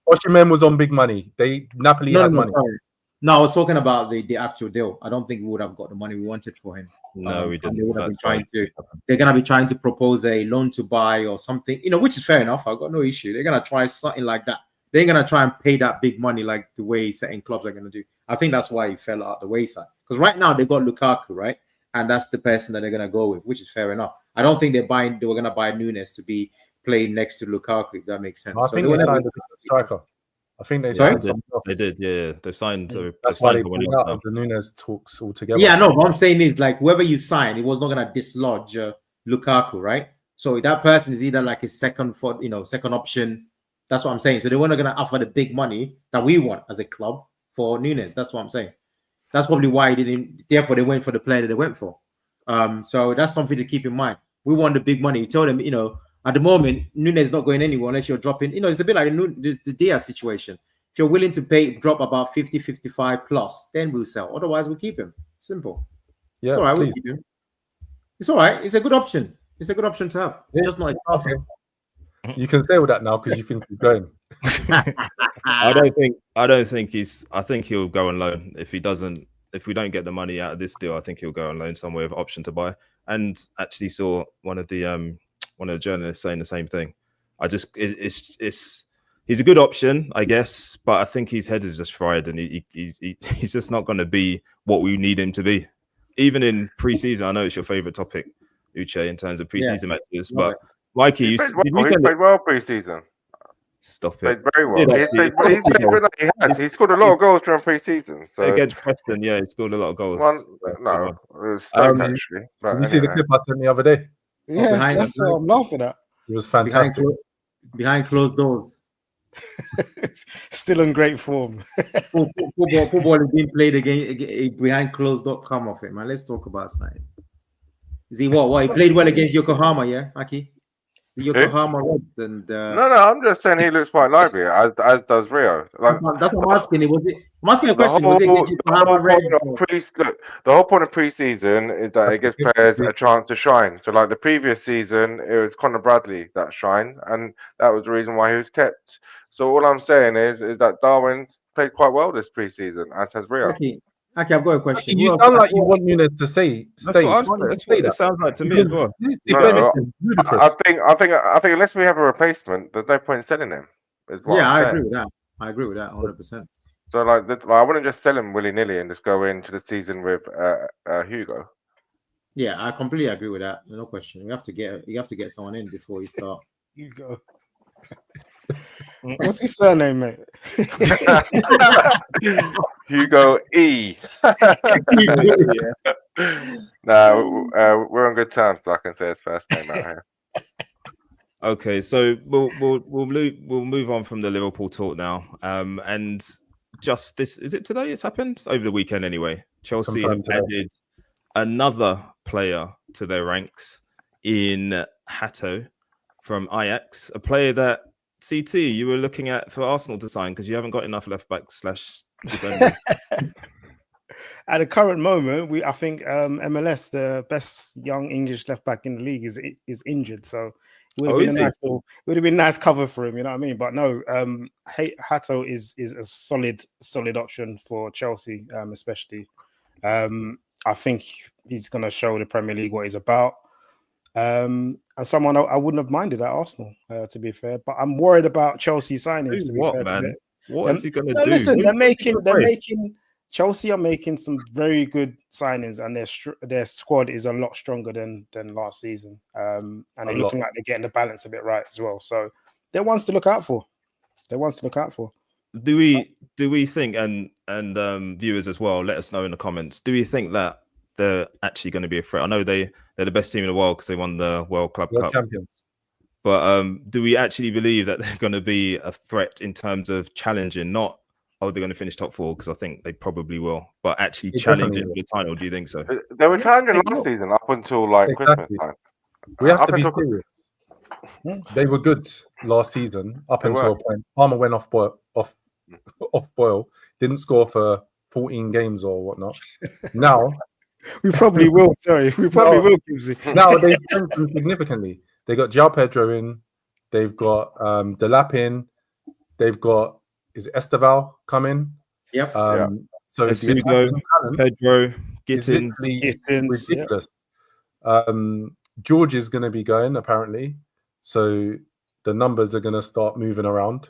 Osimhen was on big mony. Napoli had money. Sorry. No, I was talking about the actual deal. I don't think we would have got the money we wanted for him. No, we didn't. They would have been trying to. They're gonna be trying to propose a loan to buy or something, which is fair enough. I've got no issue. They're gonna try something like that. They're gonna try and pay that big money like the way certain clubs are gonna do. I think that's why he fell out the wayside. Because right now they got Lukaku, right, and that's the person that they're gonna go with, which is fair enough. I don't think they were gonna buy Nunez to be playing next to Lukaku. If that makes sense. I think they signed a striker. I think they signed something else. They did, yeah. They signed. That's why they pulled out of the Nunez talks altogether. Yeah, no. What I'm saying is, like, whoever you sign, it was not gonna dislodge Lukaku, right? So that person is either like a second option. That's what I'm saying. So they weren't gonna offer the big money that we want as a club for Nunez. That's what I'm saying. That's probably why he didn't. Therefore, they went for the player that they went for. So that's something to keep in mind. We want the big money. You told them, at the moment, Nunez is not going anywhere unless you're dropping. It's a bit like the Diaz situation. If you're willing to drop about 50, 55 plus, then we'll sell. Otherwise, we'll keep him. Simple. Yeah, it's all right. We'll keep him. It's all right. It's a good option. It's a good option to have. It's just not a starter. You can say all that now because you think he's going. I don't think he's. I think he'll go on loan if he doesn't. If we don't get the money out of this deal, I think he'll go on loan somewhere with option to buy. And actually saw one of the journalists saying the same thing. He's a good option, I guess, but I think his head is just fried, and he's just not going to be what we need him to be. Even in preseason, I know it's your favorite topic, Uche, in terms of preseason matches, but Mikey, he played well preseason. Stop it. Played very well. He scored a lot of goals during preseason. So against Preston, he scored a lot of goals. It was Stoke, actually. Did you see the clip I sent the other day? Yeah, that's what I'm laughing at. It was fantastic. Behind closed doors. Still in great form. Football is being played again behind closed doors. Come off it, man. Let's talk about something. Is he what? He played well against Yokohama, yeah, Aki? The Yokohama Reds and No, I'm just saying he looks quite lively, as does Rio. Like, that's what I'm asking. I'm asking a question. Was it against Yokohama Reds? The whole point of pre-season is that it gives players a chance to shine. So, like the previous season, it was Conor Bradley that shined, and that was the reason why he was kept. So all I'm saying is that Darwin's played quite well this pre-season, as has Rio. Okay, I've got a question. You sound like you want Nunez to say. That's what it sounds like to me as well. I think unless we have a replacement, there's no point in selling him. I agree with that. I agree with that 100%. So I wouldn't just sell him willy-nilly and just go into the season with Hugo. Yeah, I completely agree with that. No question. You have to get someone in before you start. Hugo. What's his surname, mate? Hugo E. No, we're on good terms, so I can say his first name out here. Okay, so we'll move on from the Liverpool talk now. And just this, is it today? It's happened over the weekend anyway. Chelsea have added another player to their ranks in Hato from Ajax, a player that CT you were looking at for Arsenal to sign because you haven't got enough left backs / defenders. At the current moment, I think MLS, the best young English left back in the league, is injured. So it would have been nice cover for him, you know what I mean? But no, Hato is a solid option for Chelsea, especially. I think he's going to show the Premier League what he's about. And someone I wouldn't have minded at Arsenal, to be fair. But I'm worried about Chelsea signings. What is he going to do? Listen, Chelsea are making some very good signings, and their squad is a lot stronger than last season. And they're looking like they're getting the balance a bit right as well. So they're ones to look out for. Do we think, and viewers as well, let us know in the comments, do we think that they're actually going to be a threat? I know they're the best team in the world because they won the World Club Cup. Champions. But do we actually believe that they're going to be a threat in terms of challenging? Not, they're going to finish top 4, because I think they probably will. But actually challenging the title, do you think so? They were challenging last season up until Christmas time. We have to be serious. They were good last season up until a point. Palmer went off boil, didn't score for 14 games or whatnot. Now we probably will. Sorry, we probably will. Gibbsy. Now they've strengthened significantly. They got João Pedro in. They've got Delap in. They've got Esteval coming. Yep. So Pedro, Gittins, ridiculous. George is going to be going apparently, so the numbers are going to start moving around.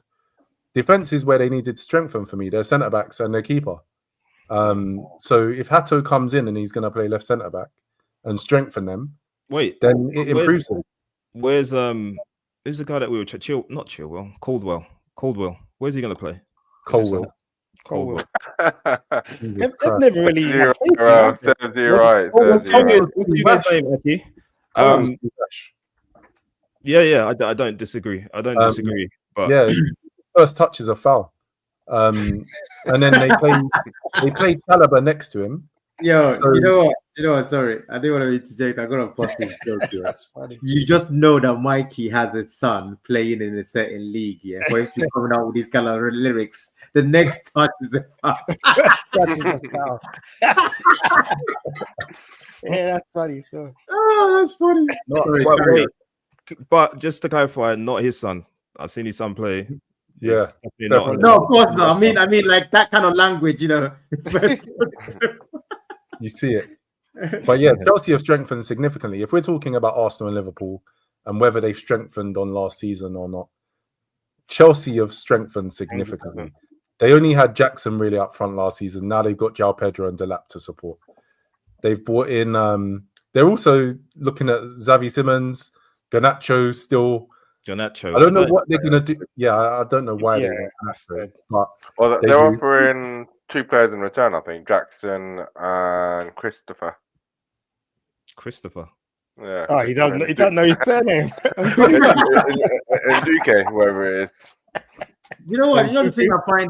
Defense is where they needed to strengthen for me. Their centre backs and their keeper. So if Hato comes in and he's going to play left centre back and strengthen them, then it improves them. Where's who's the guy that we were Caldwell. Where's he going to play? Colwell. They've never really. You're right. What's your guys' name, Eki? I don't disagree. But yeah, first touch is a foul. And then they play Caliber next to him. Yo, so, you know what? Sorry, I didn't want to interject. I'm gonna bust this joke here. You just know that Mikey has a son playing in a certain league, yeah. When he's coming out with these kind of lyrics, the next touch is the foul. Yeah, that's funny. So. Oh, that's funny. But just to clarify, not his son. I've seen his son play. Yeah. No, of course not. I mean, like that kind of language, you know. You see it. But yeah, Chelsea have strengthened significantly. If we're talking about Arsenal and Liverpool and whether they've strengthened on last season or not, Chelsea have strengthened significantly. They only had Jackson really up front last season. Now they've got João Pedro and Delap to support. They've brought in, they're also looking at Xavi Simons, Garnacho still. I don't know what they're going to do. Yeah, I don't know why they're they're offering 2 players in return, I think, Jackson and Christopher. Yeah. Oh, he doesn't know his surname. Nduke, wherever it is. You know what? You know the thing I find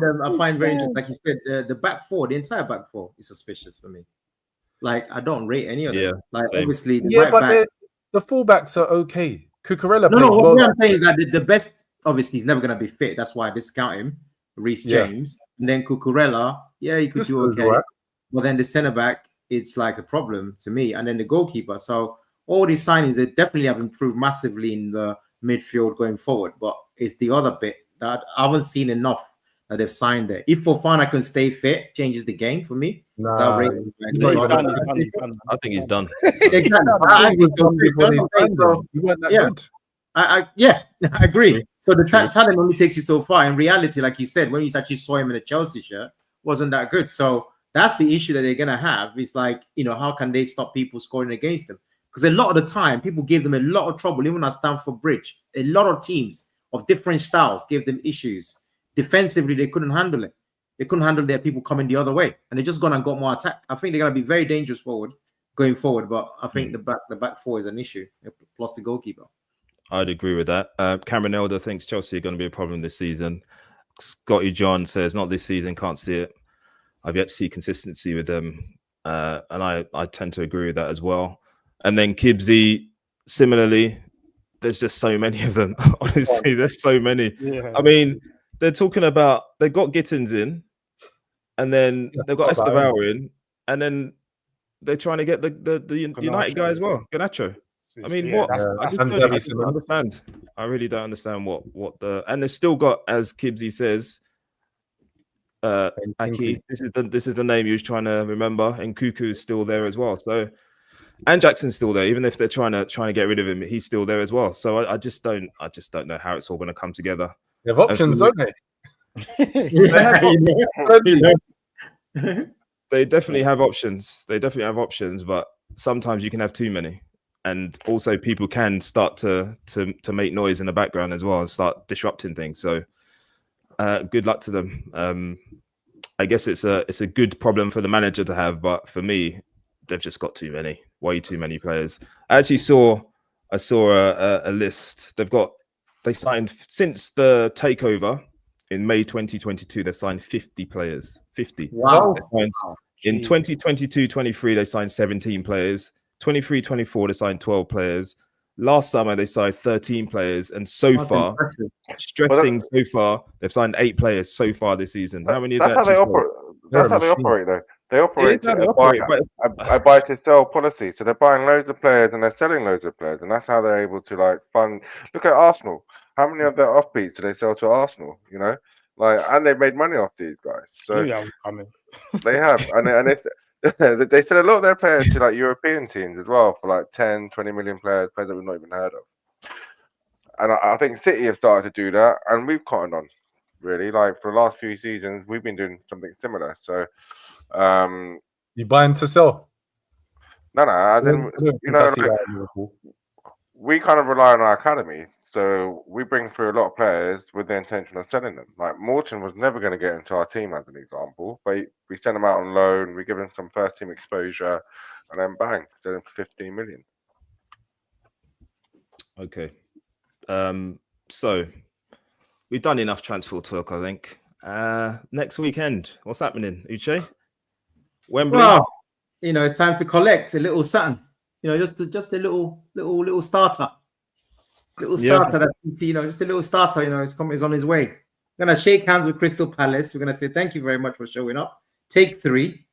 very interesting. Like you said, the back four, the entire back four is suspicious for me. Like I don't rate any of them. Yeah, like same. obviously, but the fullbacks are okay. Cucurella. No. What I'm saying is that the best, obviously, he's never going to be fit. That's why I discount him. Reece James, and then Cucurella. Yeah, he could do okay. Right. But then the centre back, it's like a problem to me. And then the goalkeeper. So all these signings, they definitely have improved massively in the midfield going forward. But it's the other bit that I haven't seen enough that they've signed there. If Fofana can stay fit, changes the game for me. Nah, he's done. I think he's done. I agree. So the talent only takes you so far. In reality, like you said, when you actually saw him in a Chelsea shirt, wasn't that good. So that's the issue that they're gonna have. It's like, how can they stop people scoring against them? Because a lot of the time, people give them a lot of trouble. Even at Stamford Bridge, a lot of teams of different styles gave them issues. Defensively, they couldn't handle it. They couldn't handle their people coming the other way, and they just gone and got more attack. I think they're gonna be very dangerous going forward. But I think the back four is an issue, plus the goalkeeper. I'd agree with that. Cameron Elder thinks Chelsea are going to be a problem this season. Scotty John says not this season, can't see it. I've yet to see consistency with them, and I tend to agree with that as well. And then Kibbsy, similarly, there's just so many of them. Honestly, there's so many. Yeah. I mean, they're talking about they got Gittins in, and then they've got Estevao in, and then they're trying to get the United guy as well, Garnacho. I mean, what? I just don't understand. I really don't understand what the, and they've still got, as Kibbsy says, Aki. This is the name he was trying to remember, and Cuckoo's still there as well. So, and Jackson's still there, even if they're trying to get rid of him, he's still there as well. So I just don't know how it's all going to come together. They have options, don't they? They definitely have options. But sometimes you can have too many. And also people can start to make noise in the background as well and start disrupting things. So good luck to them. I guess it's a good problem for the manager to have, but for me, they've just got too many, way too many players. I saw a list. They signed since the takeover in May 2022. They signed 50 players. 50. Wow. In 2022-23, they signed 17 players. 23-24, they signed 12 players. Last summer, they signed 13 players. And so far, they've signed 8 players so far this season. How many? That's how they operate. That's how they operate, though. They operate a buy to sell policy. So they're buying loads of players and they're selling loads of players. And that's how they're able to fund. Look at Arsenal. How many of their offbeats do they sell to Arsenal? And they've made money off these guys. So that was coming. They have. And they sell a lot of their players to European teams as well for 10, 20 million players that we've not even heard of. And I think City have started to do that, and we've cottoned on. Really, for the last few seasons, we've been doing something similar. So, you buying to sell? No. We kind of rely on our academy, so we bring through a lot of players with the intention of selling them. Morton was never going to get into our team, as an example, but we send him out on loan, we give him some first team exposure, and then bang, sell him for 15 million. Okay. So we've done enough transfer talk, I think. Next weekend, what's happening, Uche? Wembley. Well, it's time to collect a little something. Just a little starter. That just a little starter, is on his way. We're gonna shake hands with Crystal Palace. We're gonna say thank you very much for showing up. Take 3,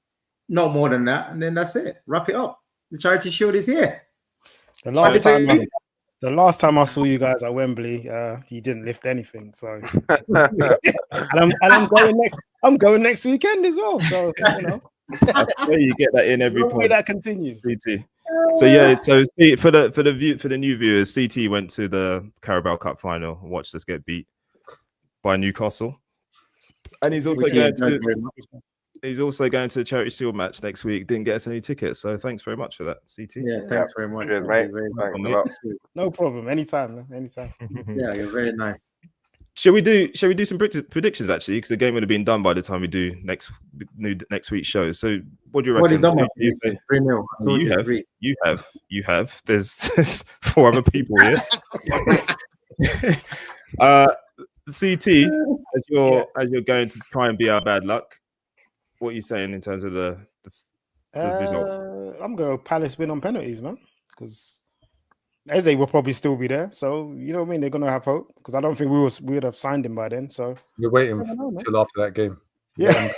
not more than that, and then that's it. Wrap it up. The charity shield is here. The last time I saw you guys at Wembley, you didn't lift anything. So and I'm going next weekend as well. So you get that in every point. That continues. CT. So for the new viewers, CT went to the Carabao Cup final and watched us get beat by Newcastle, and he's also going to the Charity Shield match next week. Didn't get us any tickets, so thanks very much for that, CT. Yeah, thanks very much. Cheers, mate. Thanks a lot. No problem. Anytime. Yeah, you're very nice. Shall we do some predictions actually? Because the game would have been done by the time we do next week's show. So what do you reckon? You have. There's 4 other people here. CT, as you're going to try and be our bad luck, what are you saying in terms of the result? I'm going to Palace win on penalties, man, because Eze will probably still be there. So, you know what I mean? They're going to have hope, because I don't think we would have signed him by then. So you're waiting till after that game. Yeah.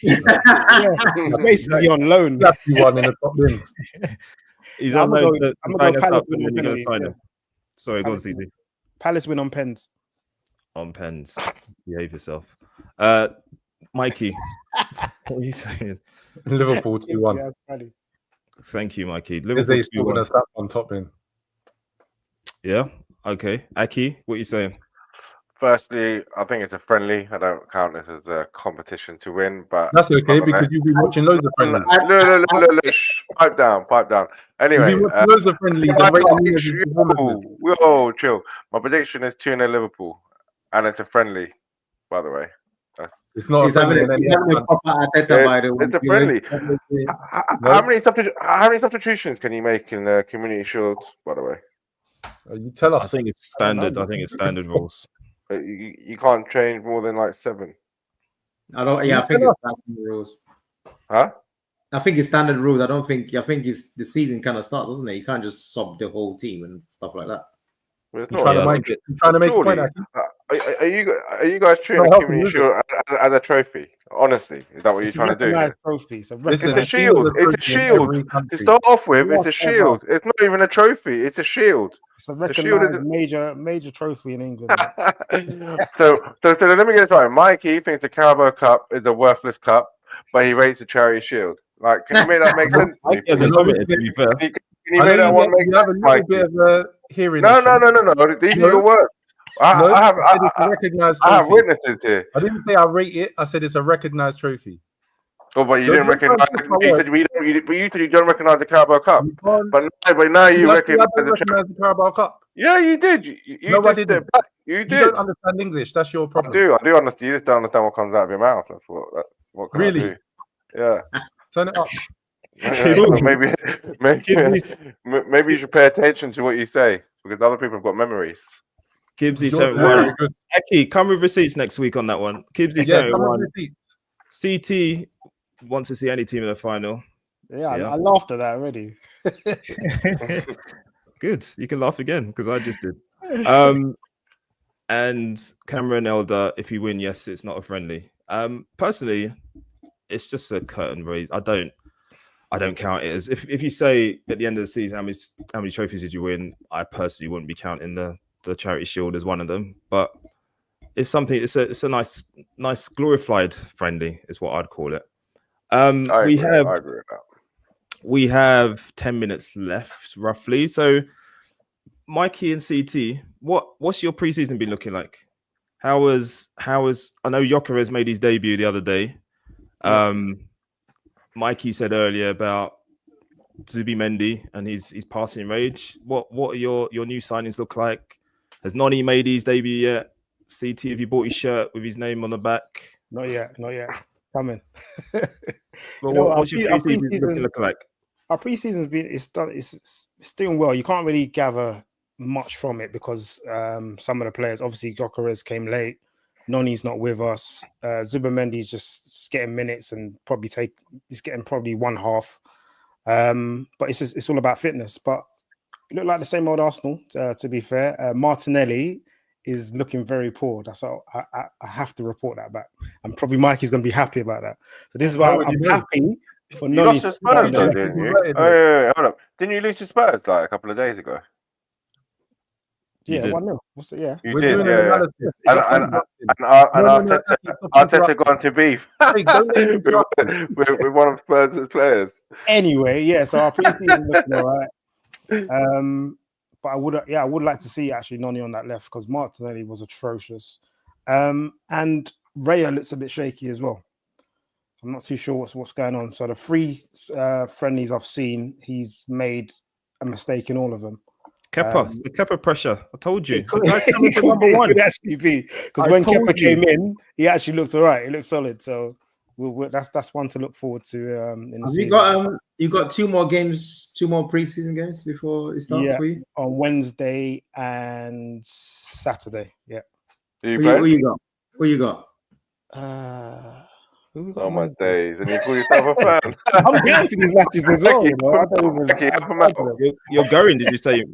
He's basically on loan. That's the one in the top win. He's on loan. I'm going to go Palace win on penalties. Sorry, go on, CD. Palace win on pens. On pens. Behave yourself. Mikey, what are you saying? Liverpool 2-1. Thank you, Mikey. Liverpool 2-1 on top win. Yeah. Okay. Aki, what are you saying? Firstly, I think it's a friendly. I don't count this as a competition to win, but that's okay because you'll be watching loads of friendlies. No. Pipe down. Anyway, loads of friendlies. Whoa, chill. My prediction is 2-0 Liverpool, and it's a friendly. By the way, it's not a friendly. It's a friendly. How many substitutions can you make in the Community Shield? By the way, you tell us. I think it's standard. I think it's standard rules. You can't change more than like 7. I don't. Yeah, I think it's standard rules. Huh? I think it's standard rules. I think it's the season kind of starts, doesn't it? You can't just sub the whole team and stuff like that. You're trying to make a point. Are you guys treating the Community Shield as a trophy? Honestly, is that what you're trying to do? Trophy. It's a shield. It's a shield. To start off with, it's a shield. It's not even a trophy. It's a shield. It's a recognized major trophy in England. so let me get this right. Mikey thinks the Carabao Cup is a worthless cup, but he rates the Charity Shield. Like, can you make that make sense? Can you make that one make sense, Mikey? No. These are your words. I have witnesses here. I didn't say I rate it. I said it's a recognized trophy. Oh, but you didn't recognize. You said you don't recognize the Carabao Cup. But now you recognize the Carabao Cup. Yeah, you did. You I didn't. You did. You don't understand English. That's your problem. I do understand. You just don't understand what comes out of your mouth. That's what can really? I do? Yeah. Turn it up. Maybe you should pay attention to what you say, because other people have got memories. Gibbsy 71. Aki, come with receipts next week on that one. Gibbsy 71. CT wants to see any team in the final. Yeah. I laughed at that already. Good. You can laugh again, because I just did. And Cameron Elder, if you win, yes, it's not a friendly. Personally, it's just a curtain raise. I don't count it as if you say at the end of the season how many trophies did you win. I personally wouldn't be counting the Charity Shield as one of them, but it's something. It's a nice glorified friendly is what I'd call it. I agree with that. We have 10 minutes left roughly. So Mikey and CT, what's your preseason been looking like? How was I know Gyökeres made his debut the other day. Mikey said earlier about Zubimendi and his passing range. What are your new signings look like? Has Noni made his debut yet? CT, have you bought his shirt with his name on the back? Not yet. Coming. What's your preseason looking like? Our preseason's it's doing well. You can't really gather much from it because some of the players, obviously Gyökeres came late. Noni's not with us. Zubimendi's just getting minutes and he's getting one half. But it's all about fitness. But it looked like the same old Arsenal, to be fair. Martinelli is looking very poor. That's all. I have to report that back. And probably Mikey's going to be happy about that. So this is why I'm happy for Noni. You lost to Spurs, didn't you? Hold up. Didn't you lose to Spurs like a couple of days ago? Yeah, 1-0. What's it? Yeah, we're doing an analysis. And Arteta gone to beef with one of Spurs' players. Anyway, yeah. So our preseason looking all right. But I would like to see actually Noni on that left because Martinelli was atrocious, and Raya looks a bit shaky as well. I'm not too sure what's going on. So the 3 friendlies I've seen, he's made a mistake in all of them. Kepa, it's the Kepa pressure. I told you. It could, The guy's coming for number one. it could actually be because I when told Kepa you. came in, he actually looked all right. He looked solid. So that's one to look forward to in the Have season. you got 2 more games, 2 more preseason games before it starts for you? On Wednesday and Saturday. Yeah. Do you Who play? you got? Who you got? Who we got Oh on my Wednesday? days! And you call yourself a fan? I'm getting to these matches as well. You know? I don't even, Becky, help him out. You're going, did you say,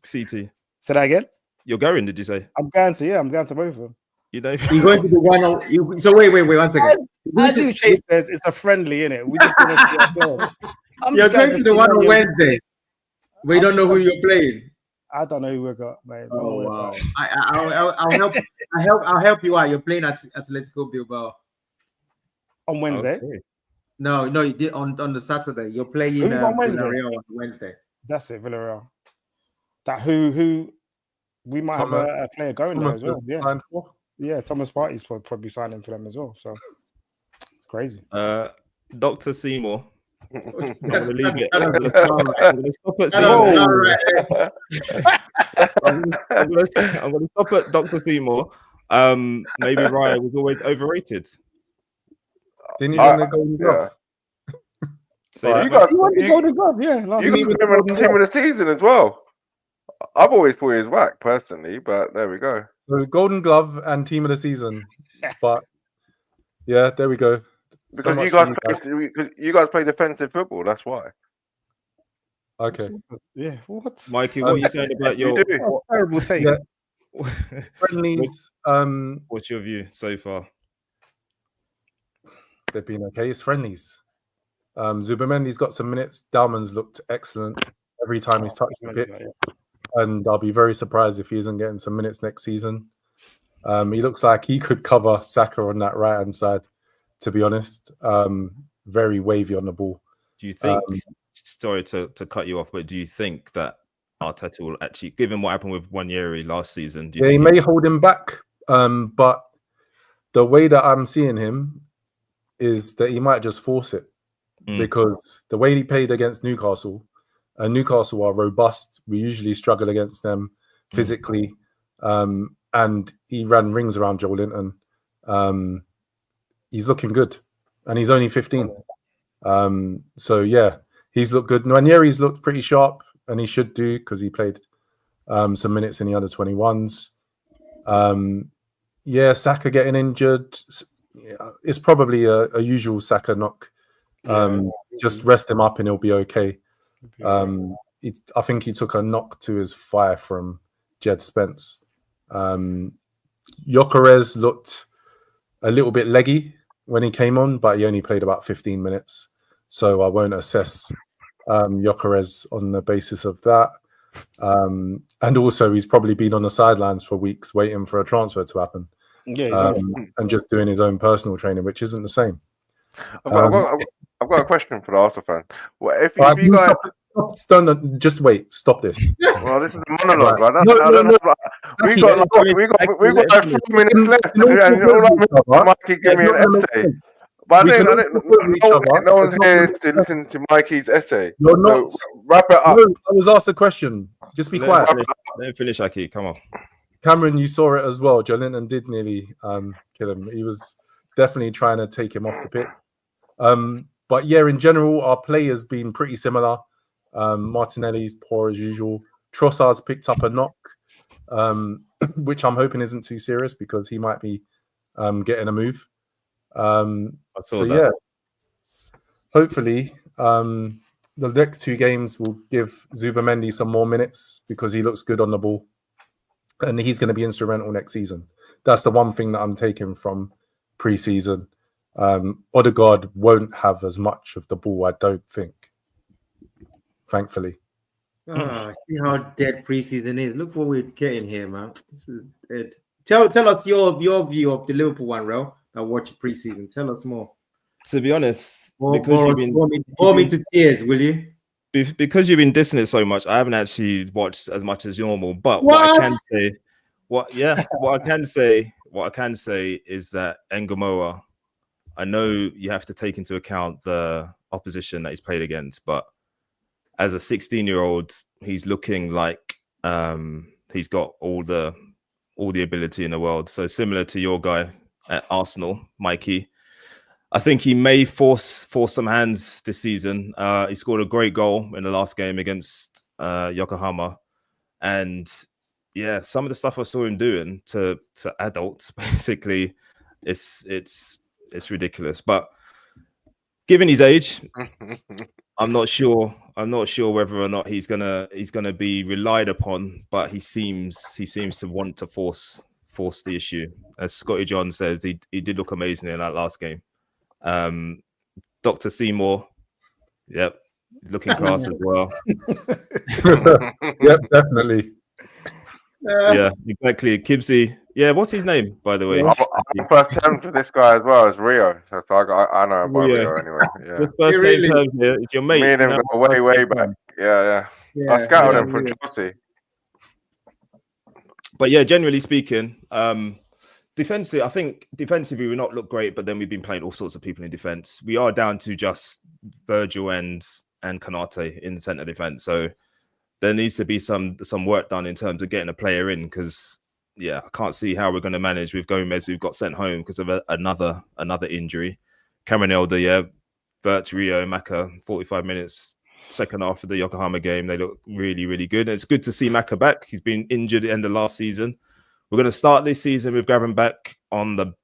CT? Say that again. You're going, did you say? I'm going to both of them. You know, You going to the one on you? So wait, 1 second. As you Chase says, it's a friendly, innit? We just want to see ourselves. You're going to the one on Wednesday. We don't know who you're playing. I don't know who we got, mate. Don't Oh worry wow! about it. I'll help you out. You're playing at Atletico Bilbao. On Wednesday. Okay. No, you did on the Saturday. You're playing Who's on Wednesday? Villarreal on Wednesday. That's it, Villarreal. That who we might have a player going there as well. Yeah, signed for? yeah. Thomas Partey's probably signing for them as well. So it's crazy. Dr. Seymour. I'm That- gonna leave it. that- I'm that- gonna stop at Seymour. I'm gonna stop at Dr. Seymour. Maybe Raya was always overrated. Didn't you win the Golden Yeah. Glove? Say Right, that, you got He won the you, Golden Glove, yeah. Last you season. got team of the season as well. I've always thought he was whack personally, but there we go. So Golden Glove and Team of the Season. But yeah, there we go. Because much you for guys, guys. because you guys play defensive football. That's why. Okay. Yeah, what? Mikey, what are you saying about You your do. What a terrible take. Yeah. Friendlies, what's your view so far? they've been okay. It's friendlies. Zubamendi's got some minutes. Dalman's looked excellent every time he's touched the pitch. And I'll be very surprised if he isn't getting some minutes next season. He looks like he could cover Saka on that right-hand side, to be honest. Very wavy on the ball. Do you think, sorry to cut you off, but do you think that Arteta will actually, given what happened with Wanyeri last season, do you Yeah, he think may hold him back, but the way that I'm seeing him is that he might just force it because the way he played against Newcastle, and Newcastle are robust. We usually struggle against them physically, and he ran rings around Joe Linton. He's looking good, and he's only 15. So yeah, he's looked good. Nwaneri's looked pretty sharp, and he should do because he played some minutes in the under 21s. Yeah, Saka getting injured. Yeah, it's probably a usual Saka knock. Just rest him up and he'll be okay. I think he took a knock to his thigh from Jed Spence. Gyökeres looked a little bit leggy when he came on, but he only played about 15 minutes. So I won't assess Gyökeres on the basis of that. And also, he's probably been on the sidelines for weeks waiting for a transfer to happen. Yeah, and just doing his own personal training, which isn't the same. I've got a question for the Arsenal fan. Well, if you guys just wait, stop this. Well, this is a monologue, right? No. We got like 3 minutes left, and all I'm Mikey give me an essay. But no one's here to listen to Mikey's essay. You're not. So wrap it up. No, I was asked a question. Just be quiet. Let him finish, Aki. Come on. Cameron, you saw it as well. Joe Linton did nearly kill him. He was definitely trying to take him off the pitch. But yeah, in general, our play has been pretty similar. Martinelli's poor as usual. Trossard's picked up a knock, which I'm hoping isn't too serious because he might be getting a move. Yeah, hopefully the next 2 games will give Zubamendi some more minutes because he looks good on the ball. And he's going to be instrumental next season. That's the one thing that I'm taking from pre-season. Odegaard won't have as much of the ball, I don't think. Thankfully. Oh, see how dead preseason is. Look what we're getting here, man. This is dead. Tell us your view of the Liverpool one, Ro. I watch preseason. Tell us more. To be honest, Bore me to tears, will you? Because you've been dissing it so much, I haven't actually watched as much as normal. But What? what I can say is that Ngomoa, I know you have to take into account the opposition that he's played against, but as a 16-year-old, he's looking like He's got all the ability in the world. So similar to your guy at Arsenal, Mikey. I think he may force some hands this season. He scored a great goal in the last game against Yokohama, and yeah, some of the stuff I saw him doing to adults, basically, it's ridiculous. But given his age, I'm not sure whether or not he's gonna be relied upon. But he seems to want to force the issue. As Scotty John says, he did look amazing in that last game. Dr. Seymour, yep, looking class as well. Yep, definitely. Yeah, exactly. Kibsy, yeah, what's his name, by the way? Our first term for this guy as well is Rio. So I know about Rio anyway. Yeah. The first name term here is your mate. Me and him go way back. Yeah. I scouted him from Chelsea. But yeah, generally speaking, defensively, I think defensively we've not looked great, but then we've been playing all sorts of people in defense. We are down to just Virgil and Kanate in the centre defense. So there needs to be some work done in terms of getting a player in, because I can't see how we're going to manage with Gomez, who got sent home because of another injury. Cameron Elder, Bert, Rio, Maka, 45 minutes. Second half of the Yokohama game, they look really, really good. And it's good to see Maka back. He's been injured at the end of last season. We're going to start this season with Gavin back on the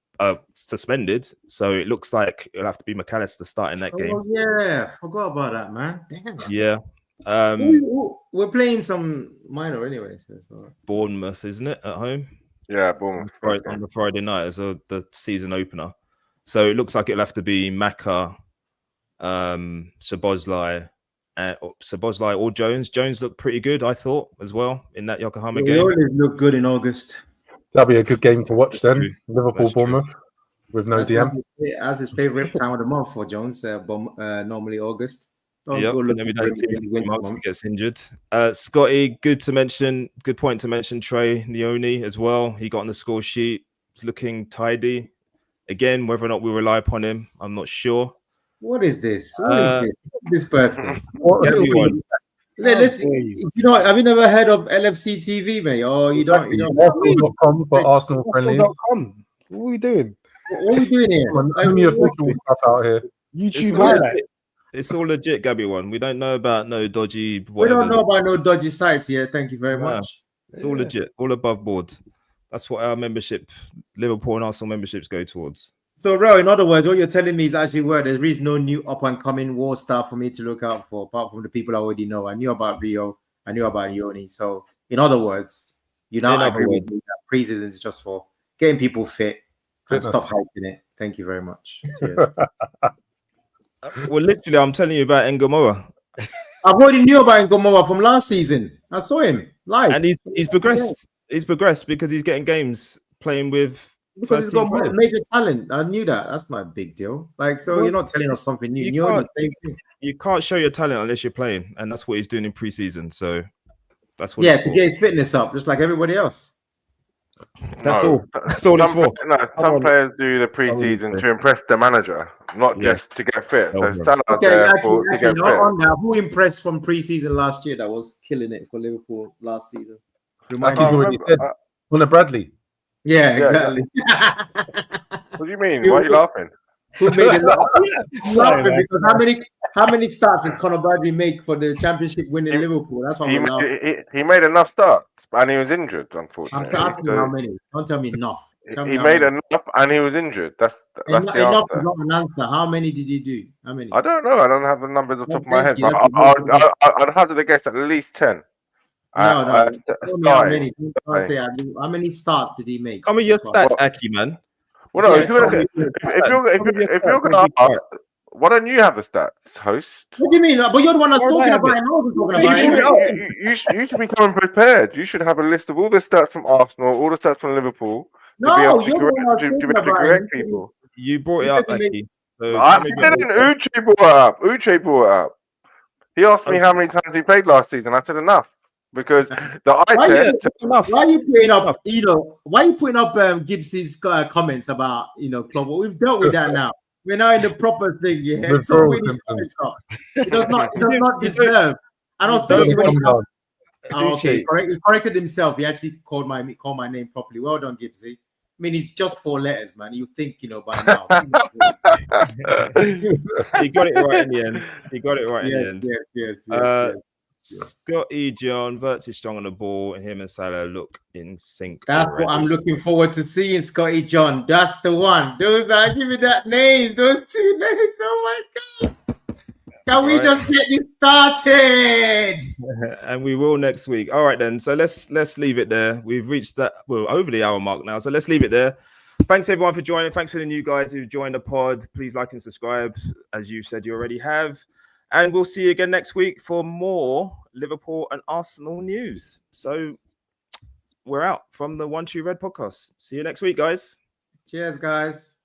suspended. So it looks like it'll have to be McAllister starting that game. Oh, yeah. Forgot about that, man. Damn. Yeah. We're playing some minor anyway. So it's all right. Bournemouth, isn't it, at home? Yeah, Bournemouth. On the Friday night as the season opener. So it looks like it'll have to be Maka, Szoboszlai or Jones. Jones looked pretty good, I thought, as well, in that Yokohama game. We always look good in August. That'll be a good game to watch then. Liverpool, That's Bournemouth, with no DM. That's his favorite time of the month for Jones. Normally August. Yep, and then we don't see if he gets injured. Scotty, good point to mention Trey Leone as well. He got on the score sheet. He's looking tidy. Again, whether or not we rely upon him, I'm not sure. What is this? What is this birthday? Listen, you know, have you never heard of LFC TV, mate? Or you don't? Arsenal.com for Arsenal friendly. What are we doing? What are we doing here? Only official stuff out here. YouTube highlight. It's all legit, Gabby one. We don't know about no dodgy. We don't know about no dodgy sites here. Thank you very much. It's all legit, all above board. That's what our membership, Liverpool and Arsenal memberships, go towards. So, Ro, in other words, what you're telling me is actually where there is no new up-and-coming war stuff for me to look out for, apart from the people I already know. I knew about Rio. I knew about Ioni. So, in other words, you now agree with me that pre-season is just for getting people fit and stop hyping it. Thank you very much. Well, literally, I'm telling you about Ngomora. I already knew about Ngomora from last season. I saw him live. And he's progressed. He's progressed because he's getting games playing with... Because he's got major talent. I knew that. That's not a big deal. Like, so you're not telling us something new. You're the same thing. You can't show your talent unless you're playing, and that's what he's doing in preseason. So that's what. To get his fitness up, just like everybody else. That's all. That's all it's for. No, some players do the preseason to impress the manager, not just to get fit. So Salah's there to get fit. On that, who impressed from preseason last year that was killing it for Liverpool last season? Like he's already said, Connor Bradley. Yeah, exactly. What do you mean? Why are you laughing? Who made it laughing because how many starts did Conor Bradley make for the championship winning Liverpool? That's what he made enough starts, and he was injured, unfortunately. I'm asking how many. Don't tell me enough. He made enough, and he was injured. That's the answer. Enough is not an answer. How many did you do? How many? I don't know. I don't have the numbers off the top of my head. But I'd hazard a guess at least 10. No. How many? How many starts did he make? Come with your stats, Aki, man. Well, no, if you're going to ask, why don't you have the stats, host? What do you mean? But you're the one that's talking about it. You should be coming prepared. You should have a list of all the stats from Arsenal, all the stats from Liverpool. No, you're the one to correct people. You brought it up, Aki. I didn't. Uche brought it up. He asked me how many times he played last season. I said enough. Because the eye test. Why are you putting up? Why are you putting up Gibbs's comments about club? We've dealt with that now. We're now in the proper thing. Yeah, so it does not deserve. And especially when Oh, okay, he corrected himself. He actually called my name properly. Well done, Gibbsy. I mean, it's just 4 letters, man. You think, by now. He got it right in the end. He got it right in the end. Yes. Scotty John, Verts is strong on the ball, and him and Salah look in sync. That's already. what I'm looking forward to seeing, Scotty John. That's the one. Those are give me that names. Those 2 names. Oh my god. Can we just get this started? And we will next week. All right, then. So let's leave it there. We've reached that over the hour mark now. So let's leave it there. Thanks everyone for joining. Thanks for the new guys who joined the pod. Please like and subscribe, as you said you already have. And we'll see you again next week for more Liverpool and Arsenal news. So we're out from the 1 2 Red podcast. See you next week, guys. Cheers, guys.